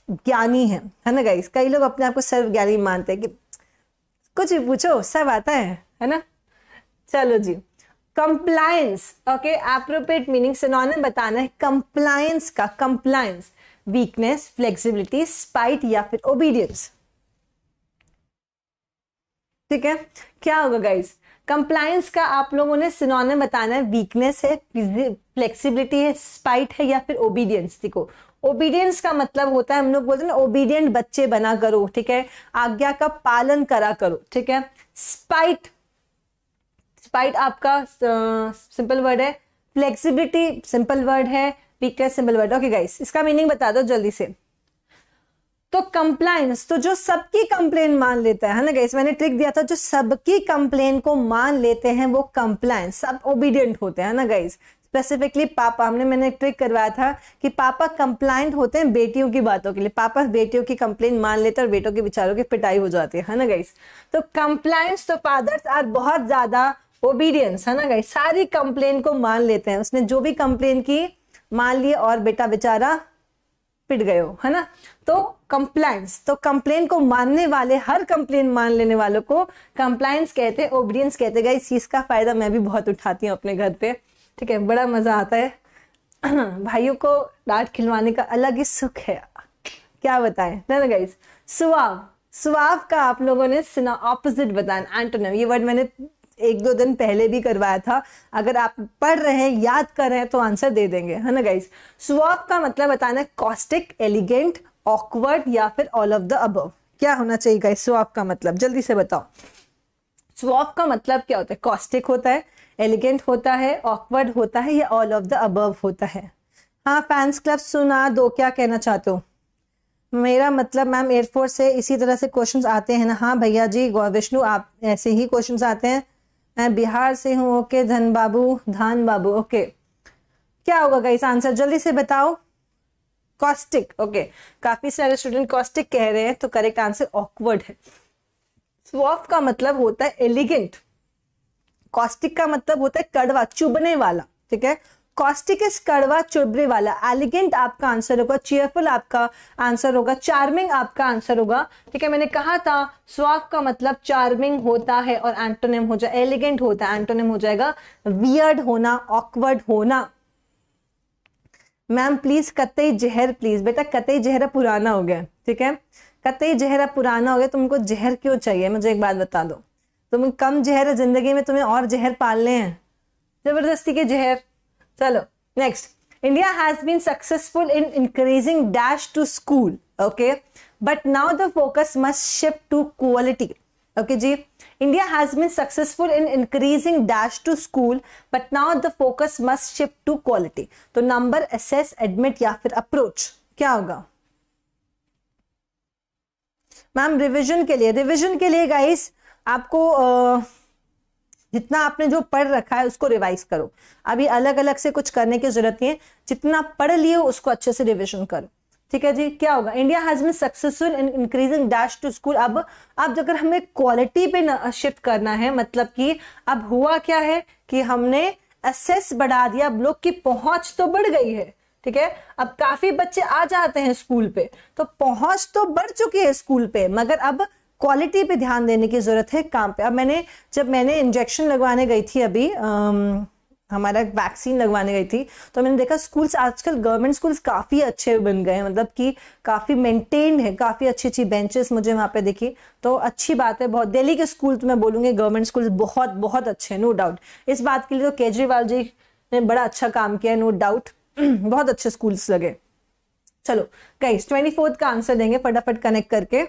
ज्ञानी है ना गाइस। कई लोग अपने आप को सर्व ज्ञानी मानते हैं कि कुछ भी पूछो सब आता है ना। चलो जी, compliance, okay, appropriate meaning synonym बताना है कंप्लायंस का। कंप्लायंस, वीकनेस, फ्लेक्सिबिलिटी, स्पाइट या फिर ओबीडियंस, ठीक है। क्या होगा गाइस, कंप्लायंस का आप लोगों ने सिनोनिम बताना है, वीकनेस है, फ्लेक्सिबिलिटी है, स्पाइट है या फिर ओबीडियंस। देखो, ओबीडियंस का मतलब होता है, हम लोग बोलते हैं ना ओबीडियंट बच्चे बना करो, ठीक है, आज्ञा का पालन करा करो, ठीक है। स्पाइट, स्पाइट आपका सिंपल वर्ड है। फ्लेक्सिबिलिटी सिंपल वर्ड है। Weakness simple word. Okay guys, इसका मीनिंग बता दो जल्दी से। तो कंप्लायंस, तो जो सबकी कंप्लेन मान लेता है ना गाइस, मैंने ट्रिक दिया था, जो सबकी कंप्लेन को मान लेते हैं वो कंप्लायंस, सब ओबीडियंट होते हैं ना गाइस। स्पेसिफिकली पापा, मैंने एक ट्रिक करवाया था कि पापा कंप्लायंट होते हैं बेटियों की बातों के लिए। पापा बेटियों की कंप्लेन मान लेते हैं और बेटों के बेचारों की पिटाई हो जाती है ना गाइस। तो कंप्लायंस, तो फादर्स आर बहुत ज्यादा ओबीडियंस, है ना गाइस, सारी कंप्लेन को मान लेते हैं। उसने जो भी कंप्लेन की मान लिए और बेटा बेचारा पिट गए हो, है ना। तो कंप्लायंस, तो कंप्लेन को मानने वाले, हर कंप्लेन मान लेने वालों को कंप्लायंस कहते हैं, ओबीडियंस कहते हैं। गाइस, इसका फायदा मैं भी बहुत उठाती हूँ अपने घर पे, ठीक है, बड़ा मजा आता है। भाइयों को डांट खिलवाने का अलग ही सुख है, क्या बताएं ना गाइस। सुआव, सुआव का आप लोगों ने ऑपोजिट बताना, एंटोनिम। ये वर्ड मैंने 1-2 दिन पहले भी करवाया था, अगर आप पढ़ रहे हैं, याद कर रहे हैं तो आंसर दे देंगे, है ना गाइस। सुआव का मतलब बताना है कॉस्टिक, एलिगेंट, ऑकवर्ड या फिर ऑल ऑफ द अबव। क्या होना चाहिए गाइस सुआव का मतलब, जल्दी से बताओ। सुआव का मतलब क्या होता है, कॉस्टिक होता है, एलिगेंट होता है, ऑकवर्ड होता है या ऑल ऑफ द अबव होता है। हाँ, फैंस क्लब सुना दो, क्या कहना चाहते हो। मेरा मतलब मैम एयरफोर्स से इसी तरह से क्वेश्चंस आते हैं ना। हाँ भैया जी, विष्णु, आप ऐसे ही क्वेश्चंस आते हैं। मैं बिहार से हूँ, ओके। धन बाबू, ओके। क्या होगा गाइस आंसर, जल्दी से बताओ। कॉस्टिक, ओके, काफी सारे स्टूडेंट कॉस्टिक कह रहे हैं, तो करेक्ट आंसर ऑकवर्ड है। सुआव का मतलब होता है एलिगेंट, कॉस्टिक का मतलब होता है कड़वा, चुभने वाला, ठीक है। कॉस्टिक इज कड़वा, चुभने वाला। एलिगेंट आपका आंसर होगा, चीयरफुल आपका आंसर होगा, चार्मिंग आपका आंसर होगा, ठीक है। मैंने कहा था सुआव का मतलब चार्मिंग होता है और एंटोनिम हो जाए, एलिगेंट होता है, एंटोनिम हो जाएगा वियर्ड होना, ऑकवर्ड होना। मैम प्लीज कतई जहर, प्लीज बेटा कतई जहरा पुराना हो गया, ठीक है, कतई जहरा पुराना हो गया। तुमको जहर क्यों चाहिए, मुझे एक बात बता दो। तुम कम जहर है जिंदगी में, तुम्हें और जहर पालने हैं, जबरदस्ती के जहर। चलो next, India has been successful in increasing dash to school, okay, but now the focus must shift to quality. Okay जी, India has been successful in increasing dash to school but now the focus must shift to quality. तो number, assess, admit या फिर approach, क्या होगा ma'am. Revision के लिए guys आपको जितना आपने जो पढ़ रखा है उसको रिवाइज करो। अभी अलग अलग से कुछ करने की जरूरत नहीं है, जितना पढ़ लिए उसको अच्छे से रिविजन करो, ठीक है जी। क्या होगा, India has been successful in increasing dash to school. अब अगर हमें क्वालिटी पे शिफ्ट करना है, मतलब कि अब हुआ क्या है कि हमने एसेस बढ़ा दिया, अब लोग की पहुंच तो बढ़ गई है, ठीक है। अब काफी बच्चे आ जाते हैं स्कूल पे, तो पहुंच तो बढ़ चुकी है स्कूल पे, मगर अब क्वालिटी पे ध्यान देने की जरूरत है काम पे। अब जब मैंने इंजेक्शन लगवाने गई थी अभी हमारा वैक्सीन लगवाने गई थी, तो मैंने देखा स्कूल्स आजकल गवर्नमेंट स्कूल्स काफी अच्छे बन गए हैं, मतलब कि काफी मेंटेन्ड है, काफी अच्छी अच्छी बेंचेस मुझे वहां पे दिखी, तो अच्छी बात है बहुत। दिल्ली के स्कूल तो मैं बोलूंगी गवर्नमेंट स्कूल बहुत बहुत अच्छे हैं, नो डाउट। इस बात के लिए तो केजरीवाल जी ने बड़ा अच्छा काम किया है, नो डाउट। बहुत अच्छे स्कूल्स लगे। चलो गाइस 24th का आंसर देंगे फटाफट कनेक्ट करके।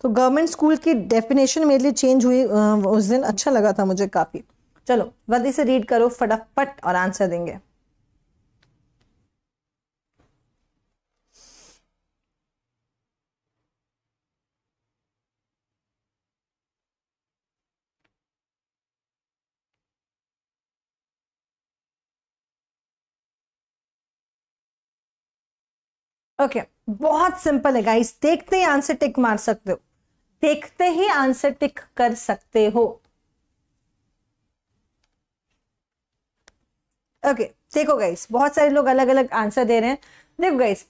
तो गवर्नमेंट स्कूल की डेफिनेशन मेरे लिए चेंज हुई उस दिन, अच्छा लगा था मुझे काफी। चलो जल्दी से रीड करो फटाफट और आंसर देंगे। ओके बहुत सिंपल है गाइस, देखते ही आंसर टिक मार सकते हो, देखते ही आंसर टिक कर सकते हो। ओके देखो गाइस, बहुत सारे लोग अलग अलग आंसर दे रहे हैं। देखो गाइस,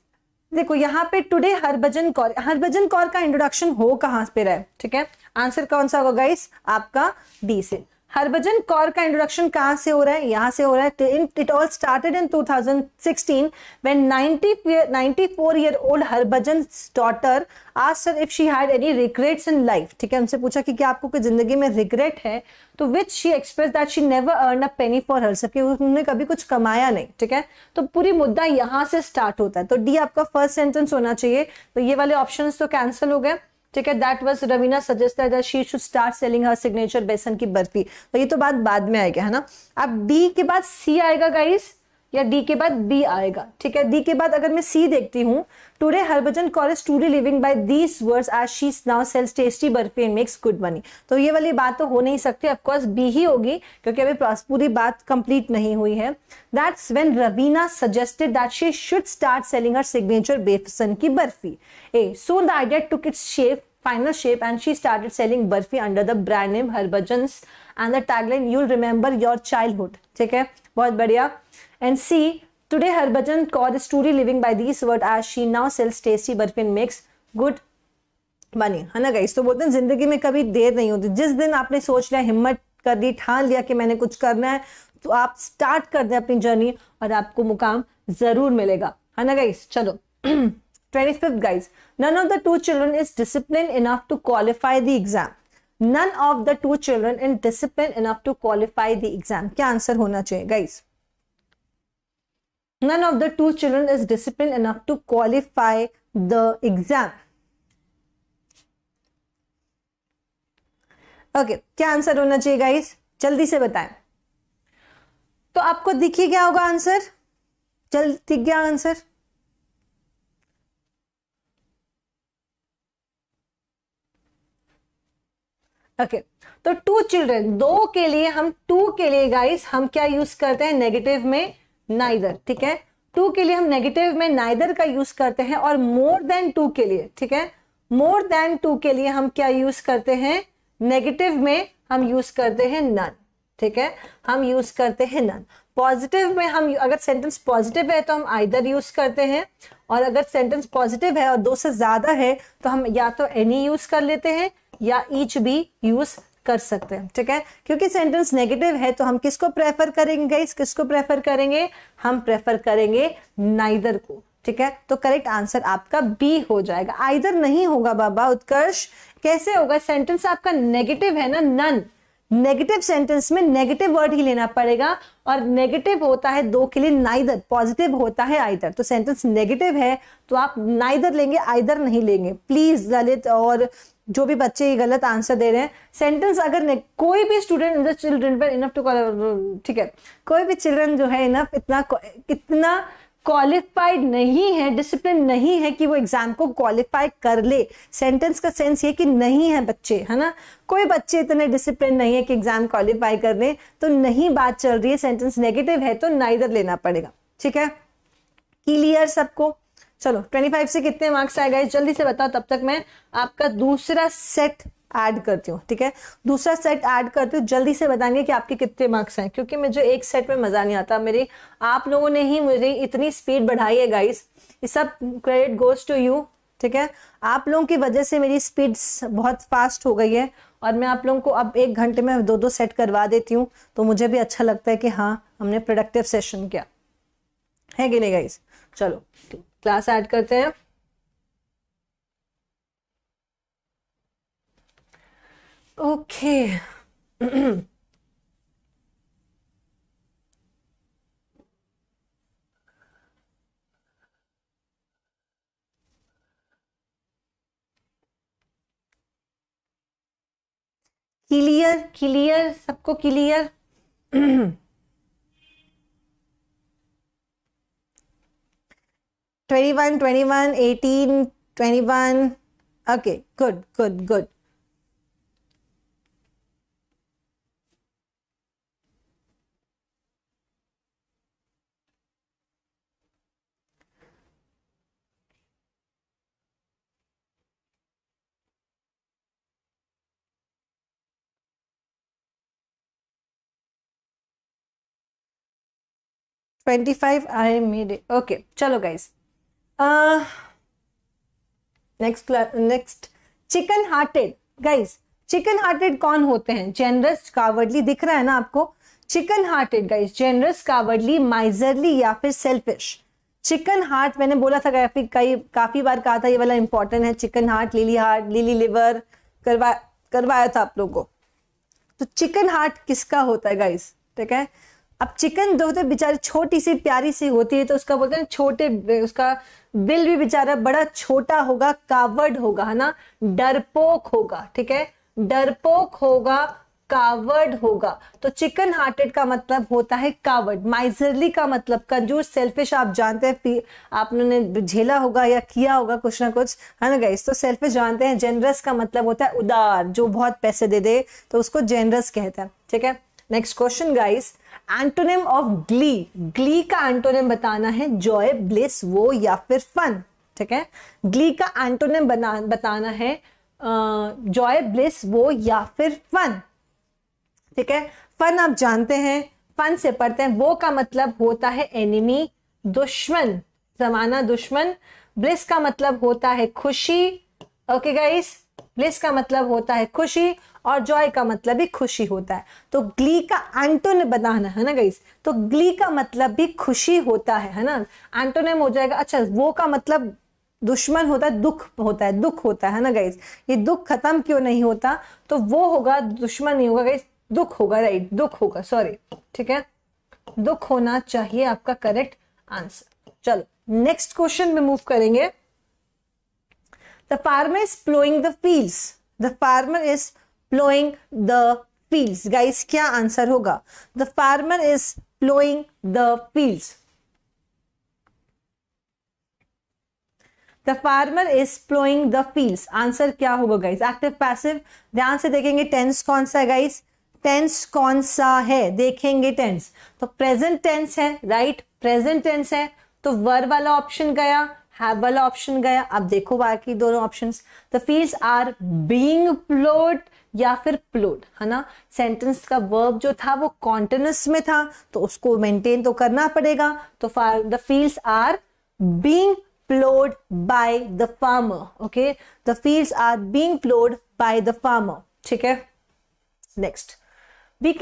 देखो यहाँ पे टुडे हरभजन कौर का इंट्रोडक्शन हो कहां पे रहा है, ठीक है। आंसर कौन सा होगा गाइस आपका, डी से। हरभजन कौर का इंट्रोडक्शन कहां से हो रहा है, यहां से हो रहा है। It all started in 2016 when 94-year-old हरभजन's daughter asked her if she had any regrets in life, ठीक है। उनसे पूछा कि क्या आपको कोई जिंदगी में रिग्रेट है, तो which she expressed that she never earned a penny for herself, कि उन्होंने कभी कुछ कमाया नहीं, ठीक है। तो पूरी मुद्दा यहां से स्टार्ट होता है, तो डी आपका फर्स्ट सेंटेंस होना चाहिए। तो ये वाले ऑप्शंस तो कैंसिल हो गए, ठीक है। That was Raveena suggested that she should start selling her signature besan की बर्फी, तो ये तो बात बाद में आएगा, है ना। अब डी के बाद सी आएगा गाइस, या डी के बाद बी आएगा, ठीक है। डी के बाद अगर मैं सी देखती हूँ, today Harbhajan Kaur is truly living by these words as she now sells tasty barfi and makes good money, तो ये वाली बात तो हो नहीं सकती, ऑफ कोर्स बी ही होगी, क्योंकि अभी पूरी बात कंप्लीट नहीं हुई है। That's when Raveena suggested that she should start selling her signature besan की barfi. A soon the idea took its shape final shape and she started selling burfi under the brand name Harbhajan's and the tagline you'll remember your childhood, ठीक है, बहुत बढ़िया। And C, today Harbhajan Kaur is truly living by these words as she now sells tasty burfi and makes good money, है ना guys. तो बोलते हैं जिंदगी में कभी देर नहीं होती, जिस दिन आपने सोच लिया, हिम्मत कर दी, ठान लिया कि मैंने कुछ करना है, तो आप स्टार्ट कर दें अपनी जर्नी और आपको मुकाम जरूर मिलेगा, है ना गाइस। चलो 25th guys, none of the two children is disciplined enough to qualify the exam. None of the two children is disciplined enough to qualify the exam. क्या आंसर होना चाहिए guys? None of the two children is disciplined enough to qualify the exam. Okay, क्या answer होना चाहिए guys, जल्दी से बताएं। तो आपको दिखी क्या होगा आंसर, जल्दी दिख गया आंसर। ओके तो टू चिल्ड्रन, दो के लिए, हम टू के लिए गाइस हम क्या यूज करते हैं, नेगेटिव में नाइदर, ठीक है। टू के लिए हम नेगेटिव में नाइदर का यूज करते हैं, और मोर देन टू के लिए, ठीक है, मोर देन टू के लिए हम क्या यूज करते हैं, नेगेटिव में हम यूज करते हैं नन, ठीक है, हम यूज करते हैं नन। पॉजिटिव में हम, अगर सेंटेंस पॉजिटिव है तो हम आइदर यूज करते हैं, और अगर सेंटेंस पॉजिटिव है और दो से ज्यादा है तो हम या तो एनी यूज कर लेते हैं या ईच भी यूज कर सकते हैं, ठीक है। क्योंकि सेंटेंस नेगेटिव है तो हम किसको प्रेफर करेंगे गाइस, किसको प्रेफर करेंगे, हम प्रेफर करेंगे नाइदर को, ठीक है। तो करेक्ट आंसर आपका बी हो जाएगा, आइदर नहीं होगा बाबा उत्कर्ष। कैसे होगा, सेंटेंस आपका नेगेटिव है ना, नन, नेगेटिव सेंटेंस में नेगेटिव वर्ड ही लेना पड़ेगा, और नेगेटिव होता है दो के लिए नाइदर, पॉजिटिव होता है आइदर। तो सेंटेंस नेगेटिव है तो आप नाइदर लेंगे, आइदर नहीं लेंगे। प्लीज ललित और जो भी बच्चे ये गलत आंसर दे रहे हैं, सेंटेंस अगर कोई भी स्टूडेंट चिल्ड्रन पर इनफ टू, ठीक है, कोई भी चिल्ड्रन जो है इनफ, इतना क्वालिफाइड नहीं है, डिसिप्लिन नहीं है कि वो एग्जाम को क्वालिफाई कर ले। सेंटेंस का सेंस ये कि नहीं है बच्चे, है ना, कोई बच्चे इतने डिसिप्लिन नहीं है कि एग्जाम क्वालिफाई कर ले, तो नहीं बात चल रही है, सेंटेंस नेगेटिव है तो नाइदर लेना पड़ेगा, ठीक है। क्लियर सबको। चलो 25 से कितने मार्क्स आए गाइस, जल्दी से बताओ, तब तक मैं आपका दूसरा सेट ऐड करती हूँ, ठीक है, दूसरा सेट ऐड करती हूँ, जल्दी से बताएंगे कि आपके कितने मार्क्स हैं, क्योंकि मुझे एक सेट में मजा नहीं आता। मेरे, आप लोगों ने ही मुझे इतनी स्पीड बढ़ाई है गाइस, ये सब क्रेडिट गोज टू यू, ठीक है, आप लोगों की वजह से मेरी स्पीड बहुत फास्ट हो गई है और मैं आप लोगों को अब 1 घंटे में 2-2 सेट करवा देती हूँ, तो मुझे भी अच्छा लगता है कि हाँ हमने प्रोडक्टिव सेशन किया है कि नहीं गाइस। चलो क्लास ऐड करते हैं। ओके क्लियर क्लियर सबको clear. 21, 21, 18, 21। Okay good good good. $25 I made it. Okay, चलो guys. Next chicken hearted guys. Chicken hearted कौन होते हैं? जेनरस, कावर्डली, दिख रहा है ना आपको? Chicken hearted guys, generous, cowardly, miserly या फिर सेल्फिश। चिकन हार्ट मैंने बोला था काफी बार कहा था, ये वाला इंपॉर्टेंट है। चिकन हार्ट, लिली लिवर करवाया था आप लोगों को। तो चिकन हार्ट किसका होता है गाइस? ठीक है, अब चिकन जो होते बेचारी छोटी सी प्यारी सी होती है, तो उसका बोलते हैं छोटे, उसका दिल भी बेचारा बड़ा छोटा होगा, कावर्ड होगा, है ना, डरपोक होगा। ठीक है, डरपोक होगा, कावर्ड होगा। तो चिकन हार्टेड का मतलब होता है कावर्ड। माइजरली का मतलब कंजूस, सेल्फिश, आप जानते हैं, आपने झेला होगा या किया होगा कुछ ना कुछ, है ना गाइस। तो सेल्फिश जानते हैं। जेनरस का मतलब होता है उदार, जो बहुत पैसे दे दे, तो उसको जेनरस कहते हैं। ठीक है, next question guys. Antonym of Glee. Glee का एंटोनिम बताना है जॉय, ब्लिस, वो या फिर फन। ठीक है, ग्ली का एंटोनिम बताना है जॉय, ब्लिस, वो या फिर फन। ठीक है, फन आप जानते हैं, फन से पढ़ते हैं। वो का मतलब होता है एनिमी, दुश्मन, जमाना, दुश्मन। ब्लिस का मतलब होता है खुशी। ओके गाइस, ब्लिस का मतलब होता है खुशी और जॉय का मतलब भी खुशी होता है। तो ग्ली का एंटोनिम बनाना है ना गाइस, तो ग्ली का मतलब भी खुशी होता है ना, एंटोनिम हो जाएगा। अच्छा, वो का मतलब दुश्मन होता है, दुख होता है, दुख होता है ना गाइस। ये दुख खत्म क्यों नहीं होता? तो वो होगा, दुश्मन नहीं होगा गाइस, दुख होगा, राइट, दुख होगा, सॉरी। ठीक है, दुख होना चाहिए आपका करेक्ट आंसर। चलो नेक्स्ट क्वेश्चन में मूव करेंगे। The farmer is ploughing the fields. The farmer is ploughing the fields. Guys क्या आंसर होगा? The farmer is ploughing the fields. The farmer is ploughing the fields. Answer क्या होगा guys? Active, passive. ध्यान से देखेंगे tense कौन सा है गाइस, टेंस कौन सा है, देखेंगे टेंस। तो प्रेजेंट टेंस है, राइट, प्रेजेंट टेंस है, तो वर वाला ऑप्शन गया, हैव वाला ऑप्शन गया। अब देखो बाकी दोनों options. The fields are being plowed या फिर प्लोड, है ना। सेंटेंस का वर्ब जो था वो कॉन्टिन्यूअस में था, तो उसको मेंटेन तो करना पड़ेगा। तो the fields are being plowed by the farmer. Okay, the fields are being plowed by the farmer. ठीक है, next. We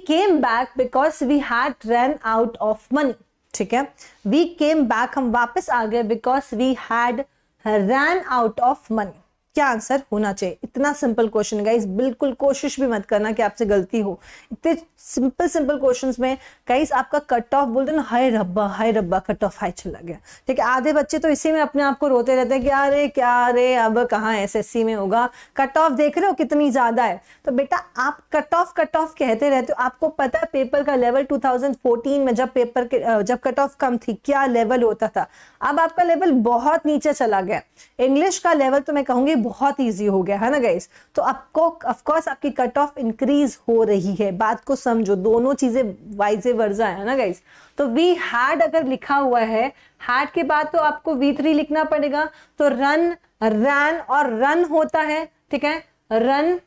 came back because we had run out of money. ठीक है, we came back, हम वापस आ गए because we had ran out of money. क्या answer होना चाहिए? इतना सिंपल क्वेश्चन है गाइस, बिल्कुल कोशिश भी मत करना कि आपसे गलती हो। इतने सिंपल क्वेश्चंस में गाइस आपका कट ऑफ बोलते ना, हाय रब्बा कट ऑफ हाई चला गया। ठीक है, आधे बच्चे तो इसी में अपने आप को रोते रहते हैं कि क्या रे अब कहाँ एसएससी में होगा, कट ऑफ देख रहे हो कितनी ज्यादा है। तो बेटा आप कट ऑफ कहते रहते हो, आपको पता है पेपर का लेवल 2014 में जब कट ऑफ कम थी क्या लेवल होता था। अब आपका लेवल बहुत नीचे चला गया। इंग्लिश का लेवल तो मैं कहूंगी बहुत इजी हो गया, है ना गाइस। तो आपको ऑफकोर्स आपकी कट ऑफ इंक्रीज हो रही है, बात को समझो, दोनों चीजें वाइज वर्जा है ना गाइस। तो वी हैड अगर लिखा हुआ है, हैड के बाद तो आपको V3 लिखना पड़ेगा। तो रन, रैन और रन होता है। ठीक है, रन,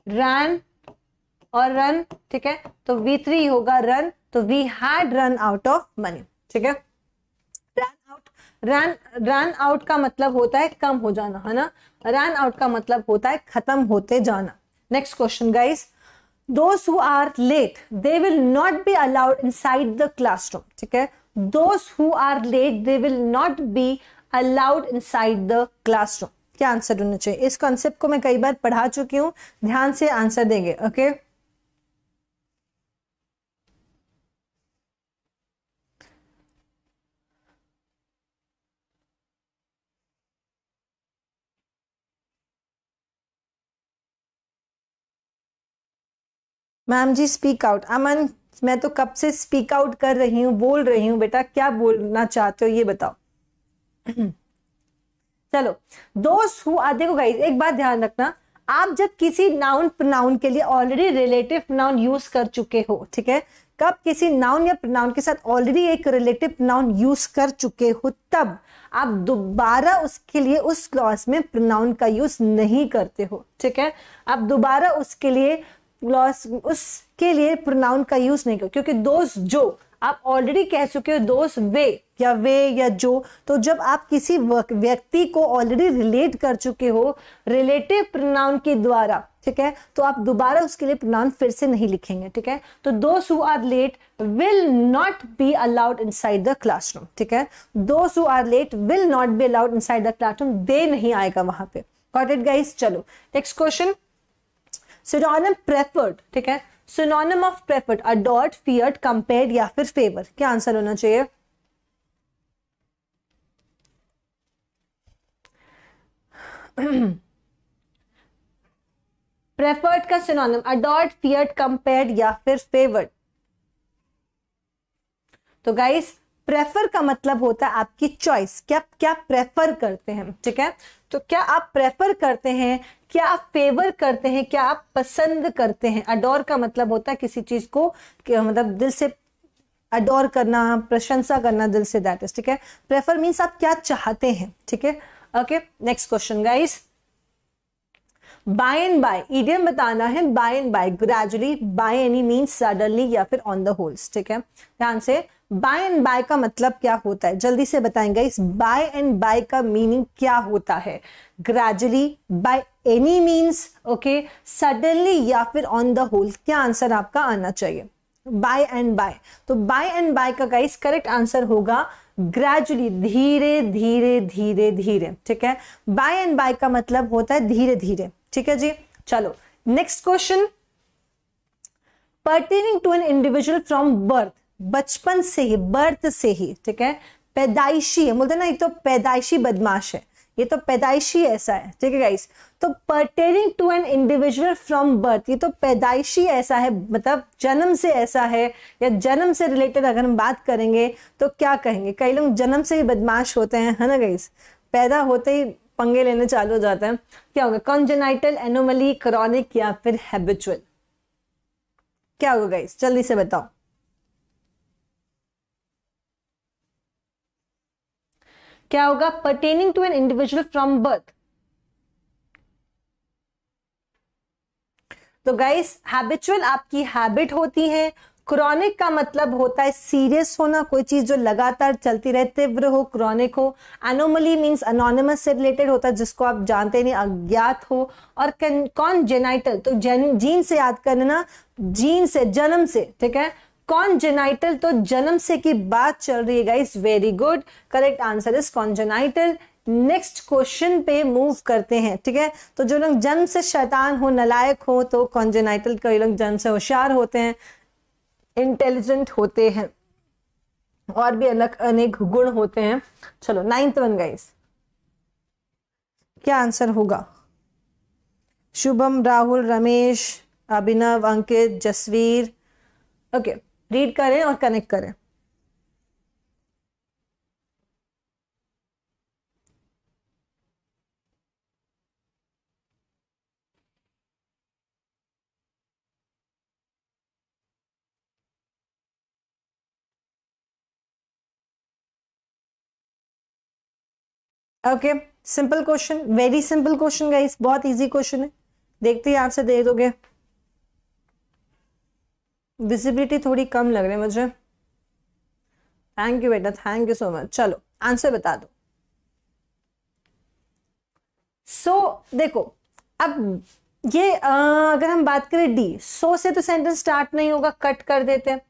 रैन और रन। ठीक है, तो V3 होगा रन। तो we had run out of money. ठीक है, रन आउट का मतलब होता है कम हो जाना, है ना। रन आउट का मतलब होता है खत्म होते जाना। Next question guys, those who are late they will not be allowed inside the classroom, ठीक है। those who are late they will not be allowed inside the classroom, क्या आंसर होना चाहिए? इस कॉन्सेप्ट को मैं कई बार पढ़ा चुकी हूं, ध्यान से आंसर देंगे। ओके मैम जी स्पीक आउट। अमन मैं तो कब से स्पीक आउट कर रही हूँ, बोल रही हूँ बेटा, क्या बोलना चाहते हो ये बताओ। चलो दोस्त हु देखो गाइस एक बात ध्यान रखना, आप जब किसी नाउन प्रोनाउन के लिए ऑलरेडी रिलेटिव प्रोनाउन यूज कर चुके हो, ठीक है, कब किसी नाउन या प्रोनाउन के साथ ऑलरेडी एक रिलेटिव प्रोनाउन यूज कर चुके हो तब आप दोबारा उसके लिए उस क्लॉज में प्रोनाउन का यूज नहीं करते हो, ठीक है। आप दोबारा उसके लिए उसके लिए प्रोनाउन का यूज नहीं करो, क्योंकि दोस्त जो आप ऑलरेडी कह चुके हो दोस्त वे या जो, तो जब आप किसी व्यक्ति को ऑलरेडी रिलेट कर चुके हो रिलेटिव प्रोनाउन के द्वारा, ठीक है, तो आप दोबारा उसके लिए प्रोनाउन फिर से नहीं लिखेंगे, ठीक है। तो those who are late will not be allowed inside the classroom, ठीक है। Those who are late will not be allowed inside the classroom, D नहीं आएगा वहां पे। Got it guys? चलो नेक्स्ट क्वेश्चन, सिनोनिम प्रेफर्ड, ठीक है। Synonym of preferred adored, feared, compared या फिर फेवर, क्या आंसर होना चाहिए? प्रेफर्ड का सिनोनिम अडोर्ड, फियर्ड, कंपेयर्ड या फिर फेवर्ड। तो गाइस प्रेफर का मतलब होता है आपकी चॉइस, क्या प्रेफर करते हैं, ठीक है। तो क्या आप प्रेफर करते हैं, क्या आप फेवर करते हैं, क्या आप पसंद करते हैं। अडोर का मतलब होता है किसी चीज को मतलब दिल से अडोर करना, प्रशंसा करना दिल से, दैट इज, ठीक है। प्रेफर मीन्स आप क्या चाहते हैं, ठीक है। Okay next question guys, by and by idiom बताना है, by and by, gradually, by any means suddenly या फिर ऑन द होल्स, ठीक है। ध्यान से, बाय एंड बाय का मतलब क्या होता है जल्दी से बताएंगे इस बाय एंड बाय का मीनिंग क्या होता है? Gradually, by any means, okay, suddenly या फिर ऑन द होल, क्या आंसर आपका आना चाहिए? By and by. तो बाय एंड बाय का गाइस करेक्ट आंसर होगा ग्रेजुअली, धीरे धीरे धीरे धीरे, ठीक है। बाय एंड बाय का मतलब होता है धीरे धीरे, ठीक है जी। चलो next question, pertaining to an individual from birth, बचपन से ही, बर्थ से ही, ठीक है। पैदाइशी है, बोलते ना ये तो पैदाइशी बदमाश है, ये तो पैदाइशी ऐसा है, ठीक है गाइस। तो pertaining to an individual from birth, ये तो पैदाइशी ऐसा है, मतलब जन्म से ऐसा है, या जन्म से रिलेटेड अगर हम बात करेंगे तो क्या कहेंगे? कई लोग जन्म से ही बदमाश होते हैं, है ना गाइस, पैदा होते ही पंगे लेने चालू हो जाते हैं। क्या होगा? कॉन्जेनाइटल, एनोमली, क्रॉनिक या फिर हैबिचुअल, क्या होगा गाइस जल्दी से बताओ। क्या होगा? Pertaining to an individual from birth. तो गाइस हैबिचुअल आपकी हैबिट होती है, क्रॉनिक का मतलब होता है सीरियस होना, कोई चीज जो लगातार चलती रहे, तीव्र हो, क्रॉनिक हो। एनोमली मींस अनोनिमस से रिलेटेड होता है, जिसको आप जानते नहीं, अज्ञात हो। और कॉन्जेनाइटल, तो जीन से याद करना, जीन से, जन्म से, ठीक है। कॉन्जेनाइटल तो जन्म से की बात चल रही है guys, very good, correct answer is congenital. Next question पे मूव करते हैं, ठीक है। तो जो लोग जन्म से शैतान हो, नलायक हो, तो कॉन्जेनाइटल, कई लोग जन्म से होशियार होते हैं, इंटेलिजेंट होते हैं, और भी अलग अनेक गुण होते हैं। चलो 9th वन गाइस, क्या आंसर होगा? शुभम, राहुल, रमेश, अभिनव, अंकित, जसवीर। ओके रीड करें और कनेक्ट करें। Okay simple question, very simple question guys, बहुत इजी क्वेश्चन है, देखते ही आंसर दे दोगे। विजिबिलिटी थोड़ी कम लग रही है मुझे, थैंक यू बेटा, थैंक यू सो मच। चलो आंसर बता दो। देखो अब ये अगर हम बात करें डी, सो से तो सेंटेंस स्टार्ट नहीं होगा, कट कर देते हैं,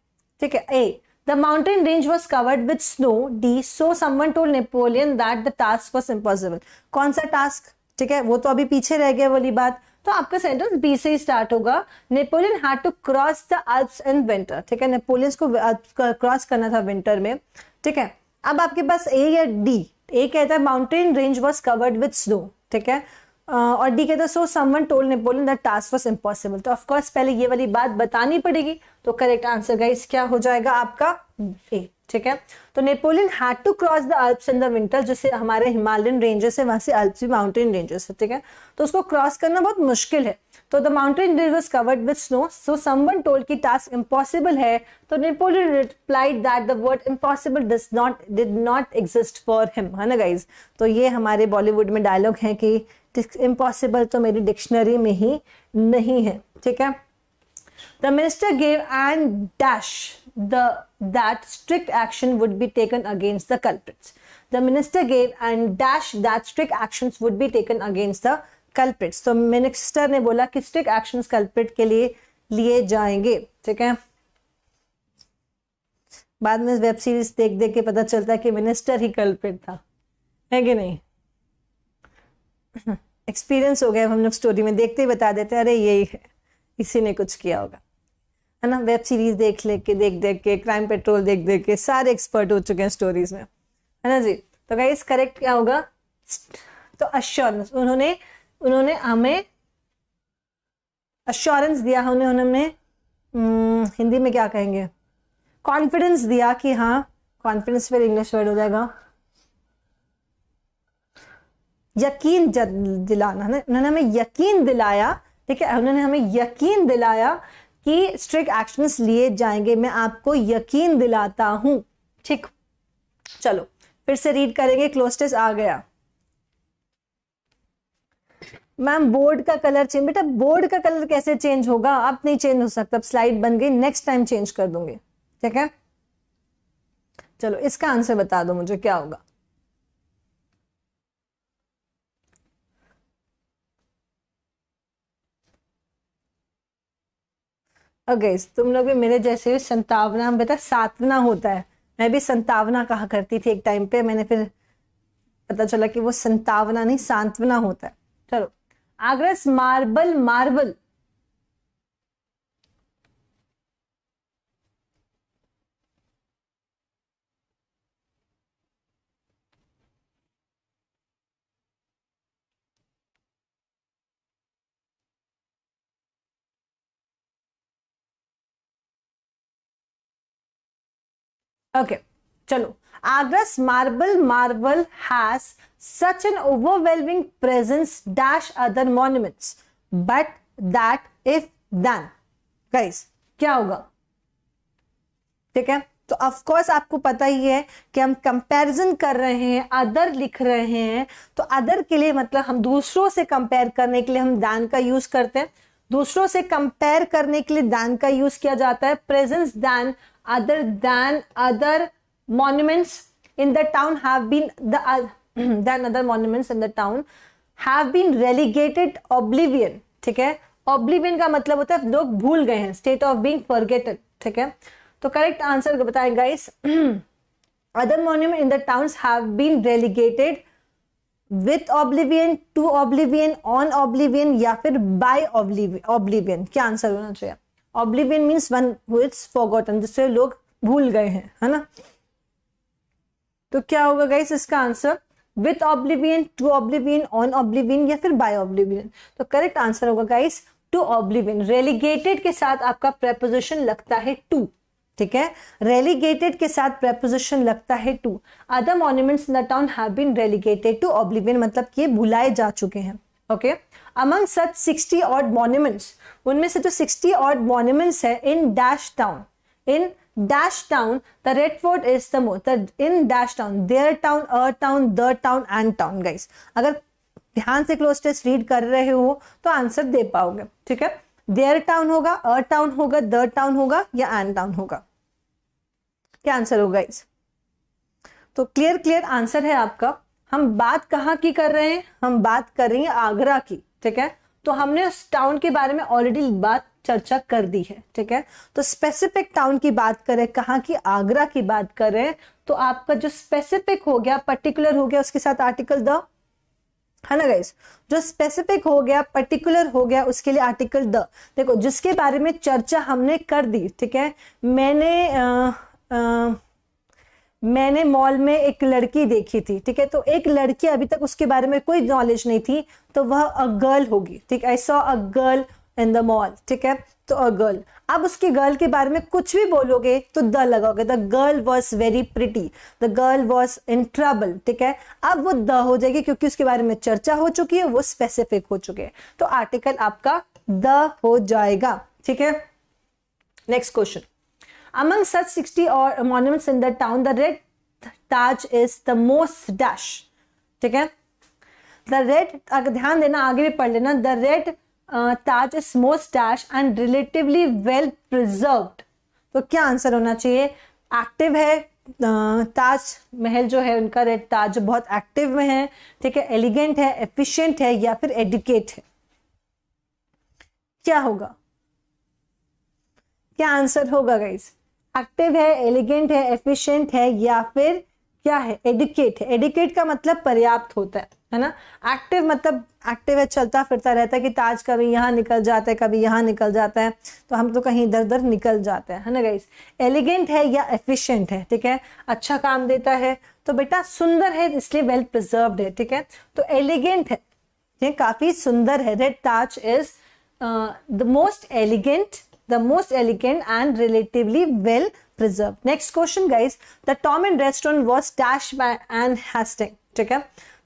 ठीक है। A, the mountain range was covered with snow. D, so someone told Napoleon that the task was impossible. कौन सा टास्क, ठीक है, वो तो अभी पीछे रह गया वाली बात, तो आपका सेंटेंस बी से ही स्टार्ट होगा। Napoleon had to cross the Alps in winter, ठीक है, नेपोलियन को क्रॉस करना था विंटर में, ठीक है। अब आपके पास ए या डी, ए कहता है mountain range was covered with snow, ठीक है, और डी कहता है सो someone told Napoleon that task was impossible. तो ऑफ कोर्स पहले ये वाली बात बतानी पड़ेगी, तो करेक्ट आंसर गाइस क्या हो जाएगा आपका ए, ठीक है। तो Napoleon had to cross the Alps in the winter, जैसे हमारे हिमालयन रेंजेस है वहां से अल्प्स भी माउंटेन रेंजेस है, ठीक है, तो उसको क्रॉस करना बहुत मुश्किल है। तो the mountain range was covered with snow, so someone told कि टास्क इम्पॉसिबल है, तो Napoleon replied that the word impossible did not exist for him, है ना गाइज। तो ये हमारे बॉलीवुड में डायलॉग है कि इम्पॉसिबल तो मेरी डिक्शनरी में ही नहीं है, ठीक है। The minister gave and dash that strict action would be taken against the culprits. The minister gave and dash that strict actions would be taken against the culprits. तो मिनिस्टर ने बोला कि strict actions culprit के लिए जाएंगे, ठीक है। बाद में वेब सीरीज देख देख के पता चलता है कि मिनिस्टर ही कल्प्रिट था, है कि नहीं। एक्सपीरियंस हो गया, हम लोग स्टोरी में देखते ही बता देते हैं अरे यही है, इसी ने कुछ किया होगा, है ना। वेब सीरीज देख देख के क्राइम पेट्रोल देख देख के सारे एक्सपर्ट हो चुके हैं स्टोरीज में, है ना जी। तो गाइस करेक्ट क्या होगा, तो अश्योरेंस, उन्होंने हमें अश्योरेंस दिया, उन्होंने हिंदी में क्या कहेंगे, कॉन्फिडेंस दिया कि हाँ, कॉन्फिडेंस फिर इंग्लिश वर्ड हो जाएगा यकीन दिलाना, उन्होंने हमें यकीन दिलाया, ठीक है, उन्होंने हमें यकीन दिलाया कि स्ट्रिक्ट एक्शंस लिए जाएंगे, मैं आपको यकीन दिलाता हूं, ठीक। चलो फिर से रीड करेंगे, क्लोस्टेस आ गया। मैम बोर्ड का कलर चेंज, बेटा बोर्ड का कलर कैसे चेंज होगा, अब नहीं चेंज हो सकता, अब स्लाइड बन गई, नेक्स्ट टाइम चेंज कर दूंगी, ठीक है। चलो इसका आंसर बता दो मुझे क्या होगा। ओके तुम लोग भी मेरे जैसे संतावना, बेटा सातवना होता है, मैं भी संतावना कहा करती थी एक टाइम पे, मैंने फिर पता चला कि वो संतावना नहीं सांत्वना होता है। चलो आग्रस मार्बल मार्बल, ओके चलो, Agra's marble marble has such an overwhelming presence dash other monuments but that if then, guys क्या होगा, ठीक है। तो ऑफ कोर्स आपको पता ही है कि हम कंपैरिजन कर रहे हैं, अदर लिख रहे हैं, तो अदर के लिए मतलब हम दूसरों से कंपेयर करने के लिए हम दैन का यूज करते हैं, दूसरों से कंपेयर करने के लिए दैन का यूज किया जाता है। Presence than other monuments in the town have been than other monuments in the town have been relegated oblivion, ठीक है। oblivion का मतलब होता है लोग भूल गए हैं, state of being forgotten, ठीक है। तो करेक्ट आंसर बताएं guys, other monument in the towns have been relegated with oblivion, to oblivion, on oblivion या फिर by oblivion। क्या आंसर होना चाहिए, oblivion means one who is forgotten, जिससे लोग भूल गए हैं, है ना। तो क्या होगा गाइस इसका answer, with oblivion, to oblivion, on oblivion या फिर बाय ऑब्लिवियन। तो करेक्ट आंसर होगा गाइस टू ऑब्लिवियन। रेलीगेटेड के साथ आपका प्रेपोजिशन लगता है टू, ठीक है, रेलीगेटेड के साथ प्रेपोजिशन लगता है to. Other monuments in the town have been relegated to oblivion, मतलब कि भुलाए जा चुके हैं, okay. Among such 60 odd monuments, उनमें से जो 60 ऑड मॉन्यूमेंट्स है in dash town, in dash town the red fort is the most, in dash town, their town, a town, the town and town। guys अगर ध्यान से cloze test read कर रहे हो तो आंसर दे पाओगे, ठीक है। their town होगा, a town होगा, the town होगा या and town होगा, क्या आंसर होगा गाइस। तो क्लियर आंसर है आपका हम बात कहाँ की कर रहे हैं, हम बात कर रहे हैं आगरा की, ठीक है। तो हमने उस टाउन के बारे में ऑलरेडी बात चर्चा कर दी है, ठीक है। तो स्पेसिफिक टाउन की बात करें, कहाँ की, आगरा की बात करें, तो आपका जो स्पेसिफिक हो गया, पर्टिकुलर हो गया, उसके साथ आर्टिकल द, है ना गाइस। जो स्पेसिफिक हो गया, पर्टिकुलर हो गया, उसके लिए आर्टिकल द। देखो जिसके बारे में चर्चा हमने कर दी, ठीक है। मैंने मॉल में एक लड़की देखी थी, ठीक है। तो एक लड़की, अभी तक उसके बारे में कोई नॉलेज नहीं थी, तो वह अ गर्ल होगी, ठीक है। I saw a girl in the mall, ठीक है। तो अ गर्ल, अब उसकी गर्ल के बारे में कुछ भी बोलोगे तो द लगाओगे। The girl was very pretty, the girl was in trouble, ठीक है। अब वो द हो जाएगी क्योंकि उसके बारे में चर्चा हो चुकी है, वो स्पेसिफिक हो चुके हैं, तो आर्टिकल आपका द हो जाएगा, ठीक है। Next question, among such 60 or monuments in the town, the red Taj is the most dash, ठीक है। the red, अगर ध्यान देना आगे भी पढ़ लेना, the red Taj is most dash and relatively well preserved। तो क्या आंसर होना चाहिए, एक्टिव है, ताज महल जो है उनका रेड ताज बहुत एक्टिव में है, ठीक है, एलिगेंट है, एफिशिएंट है, या फिर एडुकेट है, क्या होगा, क्या आंसर होगा गाइस। एक्टिव है, एलिगेंट है, एफिशिएंट है, या फिर क्या है, एडुकेट है। एडुकेट का मतलब पर्याप्त होता है ना। एक्टिव मतलब एक्टिव है, चलता फिरता रहता है, कि ताज कभी यहाँ निकल जाता है, कभी यहाँ निकल जाता है, तो हम तो कहीं इधर उधर निकल जाते हैं, है ना गाइस। एलिगेंट है या एफिशिएंट है, ठीक है, अच्छा काम देता है, तो बेटा सुंदर है इसलिए वेल प्रिजर्व्ड है, ठीक है। तो एलिगेंट है, ये काफी सुंदर है। Red Taj is the most elegant and relatively well preserved. Next question guys, the Tom in Redstone was dashed by Anne Hastings, ठीक है।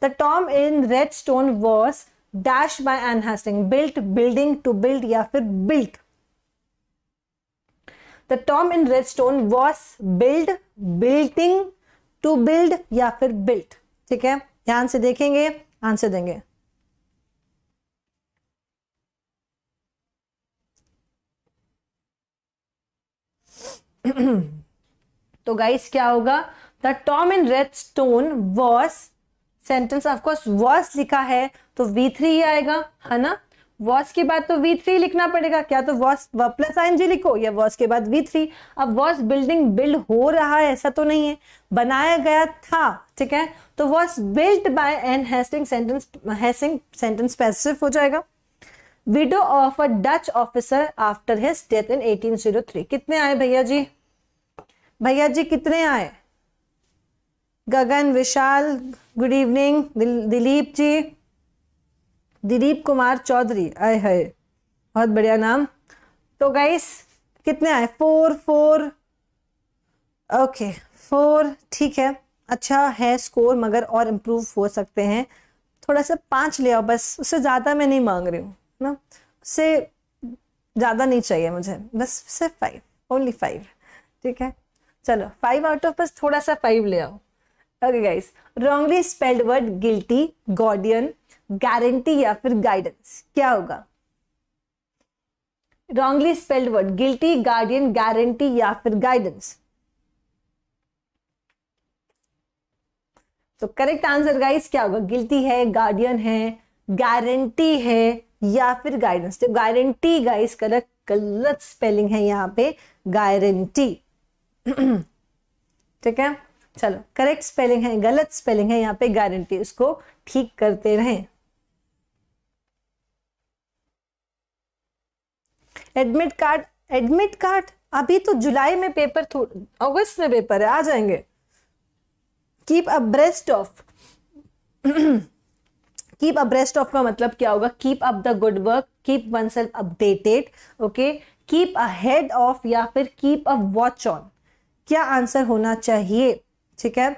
The Tom in Redstone was dashed by Anne Hastings, built, building, to build, या फिर built। The Tom in Redstone was built, building, to build, या फिर built, ठीक है। ध्यान से देखेंगे, आंसर देंगे। तो गाइस क्या होगा, the tomb in red stone was, sentence of course was लिखा है तो V3 ही आएगा, है ना। वॉस के बाद तो V3 लिखना पड़ेगा, क्या तो वॉस व प्लस आईएनजी लिखो, या वॉस के बाद V3। अब वॉस बिल्डिंग बिल्ड हो रहा है ऐसा तो नहीं है, बनाया गया था, ठीक है। तो was built by an Hasting, sentence passive हो जाएगा। Widow of a Dutch officer after his death in 1803। कितने आए भैया जी, भैया जी कितने आए, गगन, विशाल, गुड इवनिंग, दिलीप जी, दिलीप कुमार चौधरी, आए है, बहुत बढ़िया नाम। तो गाइस कितने आए, 4 ओके 4, ठीक है, अच्छा है स्कोर, मगर और इम्प्रूव हो सकते हैं, थोड़ा सा 5 ले आओ बस, उससे ज्यादा मैं नहीं मांग रही हूँ ना, उससे ज्यादा नहीं चाहिए मुझे, बस सिर्फ 5, ओनली 5, ठीक है। चलो 5 आउट ऑफ, बस थोड़ा सा 5 ले आओ। Okay guys, wrongly spelled word guilty, guardian, guarantee, या फिर गाइडेंस, क्या होगा। Wrongly spelled word guilty, guardian, guarantee, या फिर गाइडेंस। तो करेक्ट आंसर गाइस क्या होगा, गिल्टी है, गार्डियन है, गारंटी है, या फिर गाइडेंस। तो गारंटी गाइस गलत स्पेलिंग है यहाँ पे, गारंटी, ठीक है। चलो करेक्ट स्पेलिंग है, गलत स्पेलिंग है यहाँ पे गारंटी, उसको ठीक करते रहें। एडमिट कार्ड अभी तो जुलाई में पेपर, अगस्त में पेपर है, आ जाएंगे। Keep abreast of, keep abreast of का मतलब क्या होगा, keep up the good work, keep one self updated, okay, keep ahead of, या फिर कीप अ वॉच ऑन, क्या आंसर होना चाहिए, ठीक है।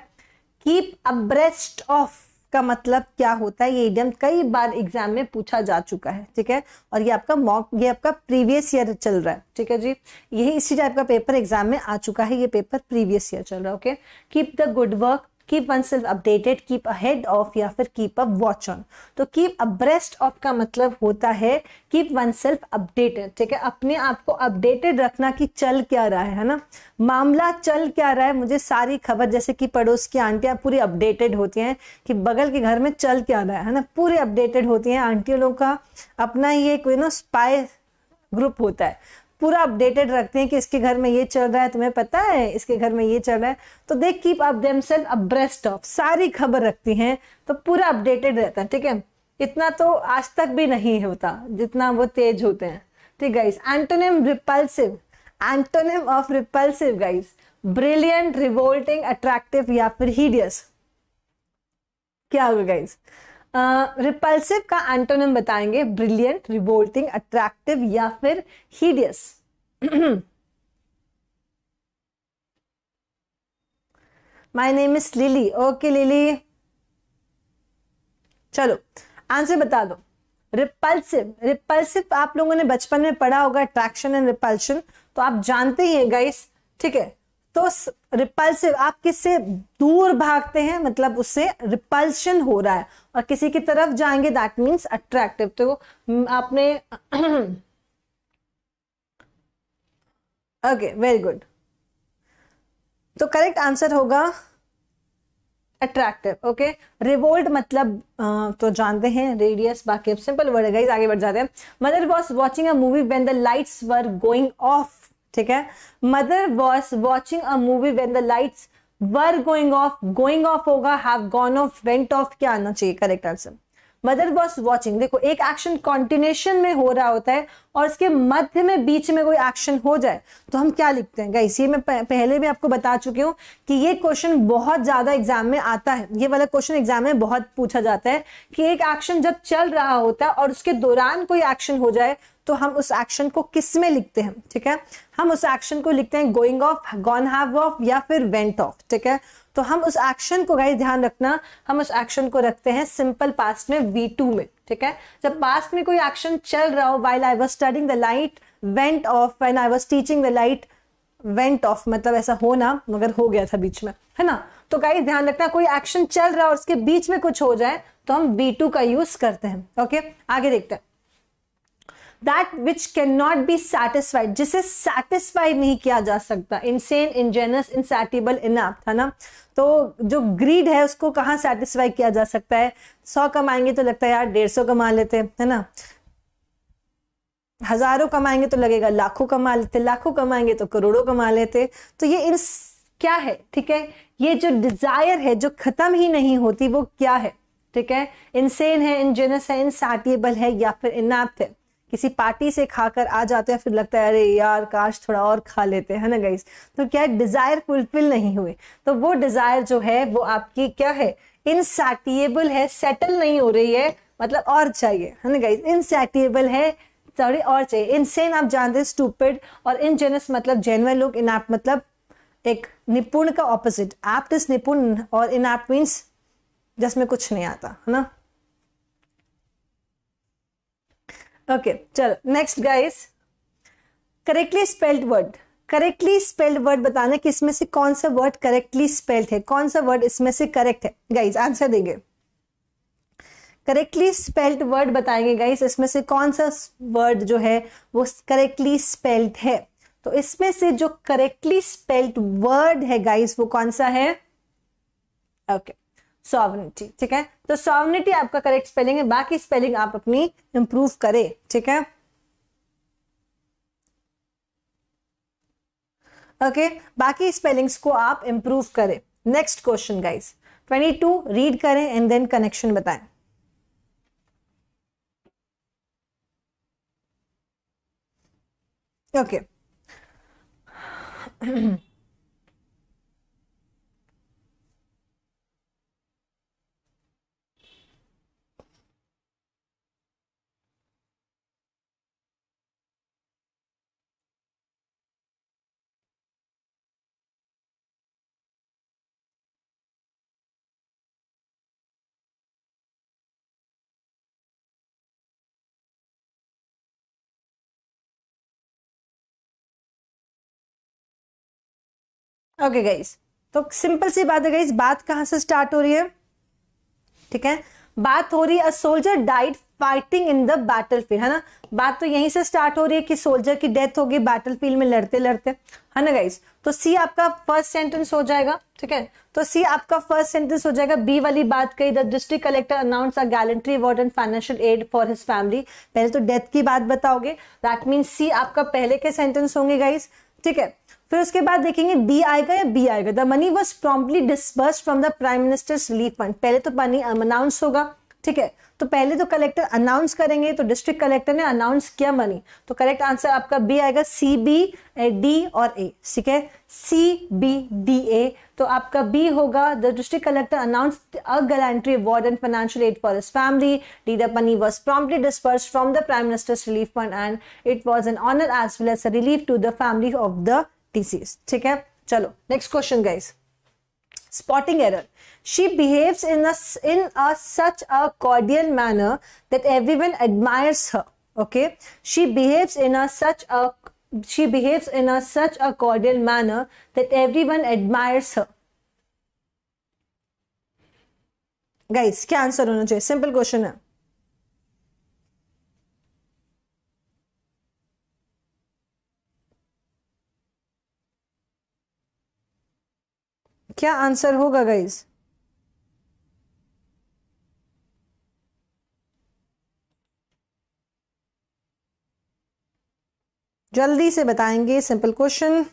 कीप अब्रेस्ट ऑफ का मतलब क्या होता है, ये इडियम कई बार एग्जाम में पूछा जा चुका है, ठीक है। और ये आपका ये आपका प्रीवियस ईयर चल रहा है, ठीक है जी, यही इसी टाइप का पेपर एग्जाम में आ चुका है, ये पेपर प्रीवियस ईयर चल रहा है, okay. Keep the good work, keep one self updated, keep ahead of या फिर कीप अ वॉच ऑन। तो कीप अब्रेस्ट ऑफ का मतलब होता है कीप वन सेल्फ अपडेटेड, ठीक है, अपने आप को अपडेटेड रखना कि चल क्या रहा है ना, मामला चल क्या रहा है, मुझे सारी खबर, जैसे कि पड़ोस की आंटियां पूरी अपडेटेड होती हैं कि बगल के घर में चल क्या रहा है ना, पूरी अपडेटेड होती हैं आंटियों लोग का अपना ही एक स्पाई ग्रुप होता है, पूरा अपडेटेड रखते हैं कि इसके घर में ये चल रहा है, तुम्हें पता है इसके घर में ये चल रहा है, तो they keep up themselves abreast of, सारी खबर रखती हैं, तो पूरा अपडेटेड रहता है, ठीक है। इतना तो आज तक भी नहीं होता जितना वो तेज होते हैं, ठीक guys. Antonym repulsive, antonym of repulsive guys, brilliant, revolting, attractive या फिर हीडियस, क्या होगा गाइस? रिपल्सिव का एंटोनिम बताएंगे ब्रिलियंट, रिवोल्टिंग, अट्रैक्टिव या फिर hideous. My name is lily, okay lily, चलो आंसर बता दो। रिपल्सिव, रिपल्सिव आप लोगों ने बचपन में पढ़ा होगा, अट्रैक्शन एंड रिपल्शन, तो आप जानते ही हैं गाइस, ठीक है। तो रिपल्सिव आप किससे दूर भागते हैं, मतलब उससे रिपल्शन हो रहा है, और किसी की तरफ जाएंगे दैट मीन्स अट्रैक्टिव। तो आपने ओके वेरी गुड, तो करेक्ट आंसर होगा अट्रैक्टिव, ओके। रिवोल्ट मतलब तो जानते हैं रेडियस, बाकी अब सिंपल वर्ड है गाइस, आगे बढ़ जाते हैं। Mother was watching a movie when the lights were going off, ठीक है, mother was watching a movie when the lights were going off होगा, have gone off, went off, क्या आना चाहिए correct answer? Mother was watching, देखो एक action continuation में हो रहा होता है और इसके मध्य में बीच में कोई एक्शन हो जाए तो हम क्या लिखते हैं गाइस? ये मैं पहले भी आपको बता चुकी हूं कि ये क्वेश्चन बहुत ज्यादा एग्जाम में आता है, ये वाला क्वेश्चन एग्जाम में बहुत पूछा जाता है कि एक एक्शन जब चल रहा होता है और उसके दौरान कोई एक्शन हो जाए तो हम उस एक्शन को किस में लिखते हैं, ठीक है। हम उस एक्शन को लिखते हैं going of, gone have of या फिर वेंट ऑफ, ठीक है। तो हम उस एक्शन को गाइस ध्यान रखना, हम उस एक्शन को रखते हैं सिंपल पास्ट में V2 में, ठीक है। जब पास्ट में कोई एक्शन चल रहा हो, while I was studying the light went of, when I was teaching the light went of, मतलब ऐसा होना मगर हो गया था बीच में, है ना। तो गाइस ध्यान रखना कोई एक्शन चल रहा है और उसके बीच में कुछ हो जाए तो हम V2 का यूज करते हैं, ओके। आगे देखते हैं। That which can not be satisfied, जिसे सेटिस्फाइड नहीं किया जा सकता, इनसेन, इनजेनस, इनसैटिएबल, इनएप्ट, है ना। तो जो ग्रीड है उसको कहाँ सेटिस्फाई किया जा सकता है? 100 कमाएंगे तो लगता है यार 150 कमा लेते, है ना। हजारों कमाएंगे तो लगेगा लाखों कमा लेते, लाखों कमाएंगे तो करोड़ों कमा लेते। तो ये इन क्या है, ठीक है, ये जो डिजायर है जो खत्म ही नहीं होती वो क्या है, ठीक है। इनसेन है, इनजेनस है, इनसैटिएबल है या फिर इनएप्ट है। किसी पार्टी से खाकर आ जाते हैं फिर लगता है अरे यार काश थोड़ा और खा लेते हैं ना गाइस, तो क्या डिजायर फुलफिल नहीं हुए, तो वो डिजायर जो है वो आपकी क्या है, इनसैटिएबल है, सेटल नहीं हो रही है, मतलब और चाहिए, है ना गाइस। इनसैटिएबल है, सॉरी और चाहिए। इनसेन आप जानते हैं स्टूपिड, और इनजेनस मतलब जेन्युइन लोग, इनएप्ट मतलब एक निपुण का ऑपोजिट, एप्ट इज निपुण और इनएप्ट मीन्स जिसमें कुछ नहीं आता, है ना। ओके चलो next guys, correctly spelled word, correctly spelled word बताना कि इसमें से कौन सा वर्ड करेक्टली स्पेल्ड है, कौन सा वर्ड इसमें से करेक्ट है गाइस, आंसर देंगे। करेक्टली स्पेल्ड वर्ड बताएंगे गाइस, इसमें से कौन सा वर्ड जो है वो करेक्टली स्पेल्ड है। तो इसमें से जो करेक्टली स्पेल्ड वर्ड है गाइस वो कौन सा है? ओके सॉवरेनिटी, ठीक है। तो सॉवरेनिटी आपका करेक्ट स्पेलिंग है, बाकी स्पेलिंग आप अपनी इंप्रूव करें, ठीक है। ओके बाकी स्पेलिंग्स को आप इंप्रूव करें। नेक्स्ट क्वेश्चन गाइस 22 रीड करें एंड देन कनेक्शन बताएं। ओके ओके गाइस तो सिंपल सी बात है गाइस, बात कहां से स्टार्ट हो रही है, ठीक है, बात हो रही है a soldier died fighting in the battlefield, है ना, बात तो यहीं से स्टार्ट हो रही है कि सोल्जर की डेथ होगी बैटलफील्ड में लड़ते लड़ते, है ना गाइस। तो सी आपका फर्स्ट सेंटेंस हो जाएगा, ठीक है, तो सी आपका फर्स्ट सेंटेंस हो जाएगा। बी वाली बात कही, the district collector announce a gallantry award and financial aid for his family, पहले तो डेथ की बात बताओगे, दैट मीन सी आपका पहले के सेंटेंस होंगे गाइस, ठीक है। फिर उसके बाद देखेंगे डी आएगा या बी आएगा, the money was promptly disbursed from the prime minister's relief fund, पहले तो मनी अनाउंस होगा, ठीक है, तो पहले तो कलेक्टर अनाउंस करेंगे, तो डिस्ट्रिक्ट कलेक्टर ने अनाउंस किया मनी, तो करेक्ट आंसर आपका बी आएगा, सी बी डी और ए, ठीक है, सी बी डी ए, तो आपका बी होगा, the district collector announce a gallantry award and financial aid for his family, D the money was promptly disbursed from the prime minister's relief fund and it was an honour as well as a relief to the family of the deceased, ठीक है। चलो next question guys, spotting error, she behaves in such a cordial manner that everyone admires her, okay, she behaves in such a cordial manner that everyone admires her, guys क्या answer होना चाहिए, simple question है, क्या answer होगा guys, जल्दी से बताएंगे, simple question.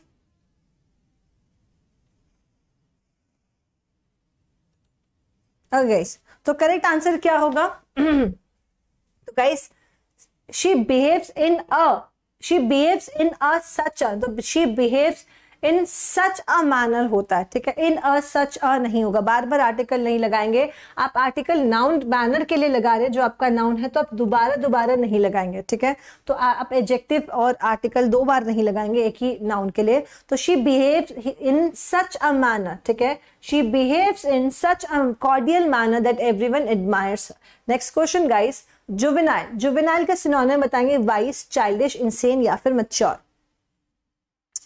Guys तो करेक्ट आंसर क्या होगा, तो guys she behaves in such a manner होता है, ठीक है, in a such a नहीं होगा, बार बार आर्टिकल नहीं लगाएंगे आप, आर्टिकल नाउन बैनर के लिए लगा रहे, जो आपका नाउन है तो आप दोबारा नहीं लगाएंगे, ठीक है, तो आप एडजेक्टिव और आर्टिकल दो बार नहीं लगाएंगे एक ही नाउन के लिए, तो she behaves in such a manner, ठीक है, she behaves in such a cordial manner that everyone admires her। Next question guys, juvenile का सिनोनिम बताएंगे, वाइस, चाइल्डिश, इंसेन या फिर mature,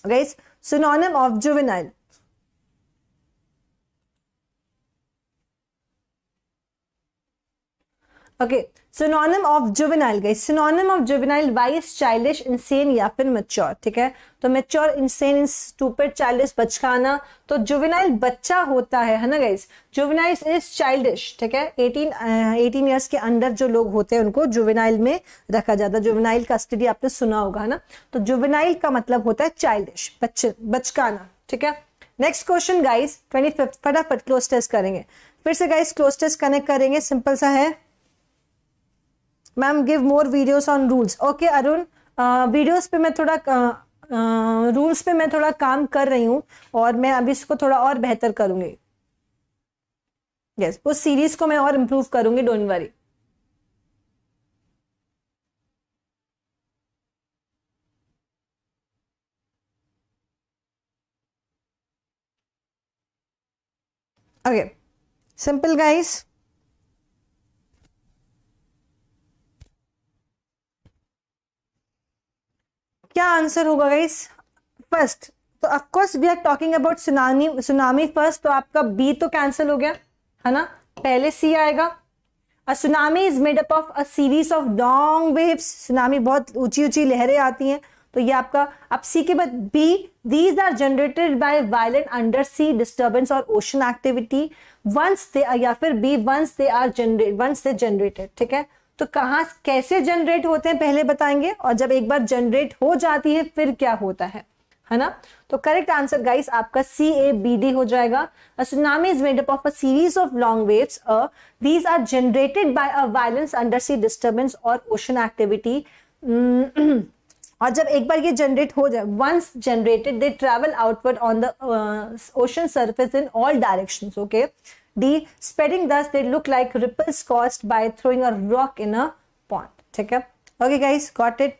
guys synonym of juvenile, okay, synonym of juvenile guys, synonym of juvenile wise, childish, insane या फिर mature, ठीक है, तो mature, insane, stupid, childish बचकाना, तो juvenile बच्चा होता है ना गाइस, juvenile is childish, ठीक है, 18 years के अंडर जो लोग होते हैं उनको juvenile में रखा जाता है, juvenile custody आपने सुना होगा ना, तो juvenile का मतलब होता है childish, बचकाना, ठीक है। नेक्स्ट क्वेश्चन गाइस 25 फटाफट क्लोज टेस्ट करेंगे, फिर से गाइस क्लोज टेस्ट कनेक्ट करेंगे, सिंपल सा है, ma'am give more videos on rules, okay Arun, videos पे मैं थोड़ा रूल्स पे मैं थोड़ा काम कर रही हूँ और मैं अभी इसको थोड़ा और बेहतर करूंगी, यस उस सीरीज को मैं और इम्प्रूव करूंगी, don't worry. Okay simple guys, क्या आंसर होगा गाइस, फर्स्ट तो of course we are talking about tsunami first, तो आपका बी तो कैंसिल हो गया है ना, पहले सी आएगा, अ tsunami is made up of a series of long waves, tsunami बहुत ऊंची ऊंची लहरें आती हैं, तो ये आपका, अब सी के बाद B, these are generated by violent under sea disturbance और ओशन एक्टिविटी, वंस दे, या फिर बी वंस दे जनरेटेड, ठीक है, तो कहां कैसे जनरेट होते हैं पहले बताएंगे, और जब एक बार जनरेट हो जाती है फिर क्या होता है ना, तो करेक्ट आंसर गाइस आपका CABD हो जाएगा। A tsunami is made up of a series of long waves, these are generated by a violence under sea disturbance और ओशन एक्टिविटी, और जब एक बार ये जनरेट हो जाए, once generated they travel outward on the ocean surface in all directions, okay, D, spreading thus they look like ripples caused by throwing a rock in a pond, ठीक है, okay guys got it.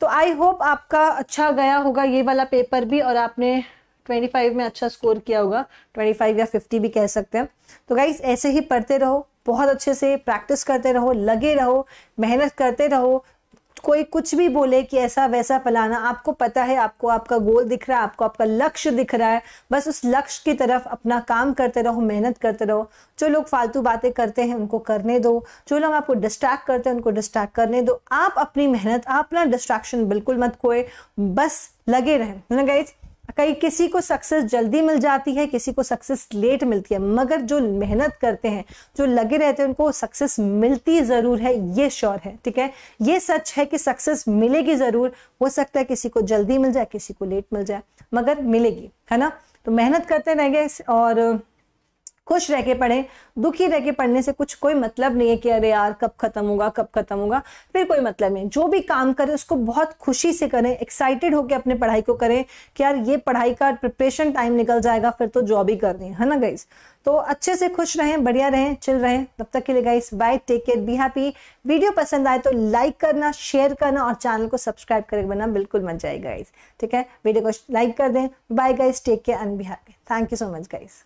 तो I hope आपका अच्छा गया होगा ये वाला paper भी, और आपने 25 में अच्छा स्कोर किया होगा, 25 या 50 भी कह सकते हैं। तो गाइस ऐसे ही पढ़ते रहो, बहुत अच्छे से प्रैक्टिस करते रहो, लगे रहो, मेहनत करते रहो, कोई कुछ भी बोले कि ऐसा वैसा फलाना, आपको पता है, आपको आपका गोल दिख रहा है, आपको आपका लक्ष्य दिख रहा है, बस उस लक्ष्य की तरफ अपना काम करते रहो, मेहनत करते रहो। जो लोग फालतू बातें करते हैं उनको करने दो, जो लोग आपको डिस्ट्रैक्ट करते हैं उनको डिस्ट्रैक्ट करने दो। आप अपनी मेहनत, आप अपना डिस्ट्रैक्शन बिल्कुल मत खोए, बस लगे रहें, है ना गाइज। कई किसी को सक्सेस जल्दी मिल जाती है, किसी को सक्सेस लेट मिलती है, मगर जो मेहनत करते हैं, जो लगे रहते हैं, उनको सक्सेस मिलती जरूर है, ये श्योर है, ठीक है। ये सच है कि सक्सेस मिलेगी जरूर। हो सकता है किसी को जल्दी मिल जाए, किसी को लेट मिल जाए, मगर मिलेगी, है ना। तो मेहनत करते रहेंगे और खुश रह के पढ़ें। दुखी रह के पढ़ने से कुछ कोई मतलब नहीं है कि अरे यार कब खत्म होगा, कब खत्म होगा, फिर कोई मतलब नहीं। जो भी काम करें उसको बहुत खुशी से करें, एक्साइटेड होकर अपने पढ़ाई को करें कि यार ये पढ़ाई का प्रिपरेशन टाइम निकल जाएगा, फिर तो जॉब ही करनी है ना गाइस। तो अच्छे से खुश रहें, बढ़िया रहें, चिल रहें। तब तक के लिए guys bye, take care, be happy. Video पसंद आए तो लाइक करना, शेयर करना और चैनल को सब्सक्राइब करके बनना बिल्कुल मत जाए गाइस, ठीक है। वीडियो को लाइक कर दें। Bye guys, take care and be happy. Thank you so much guys.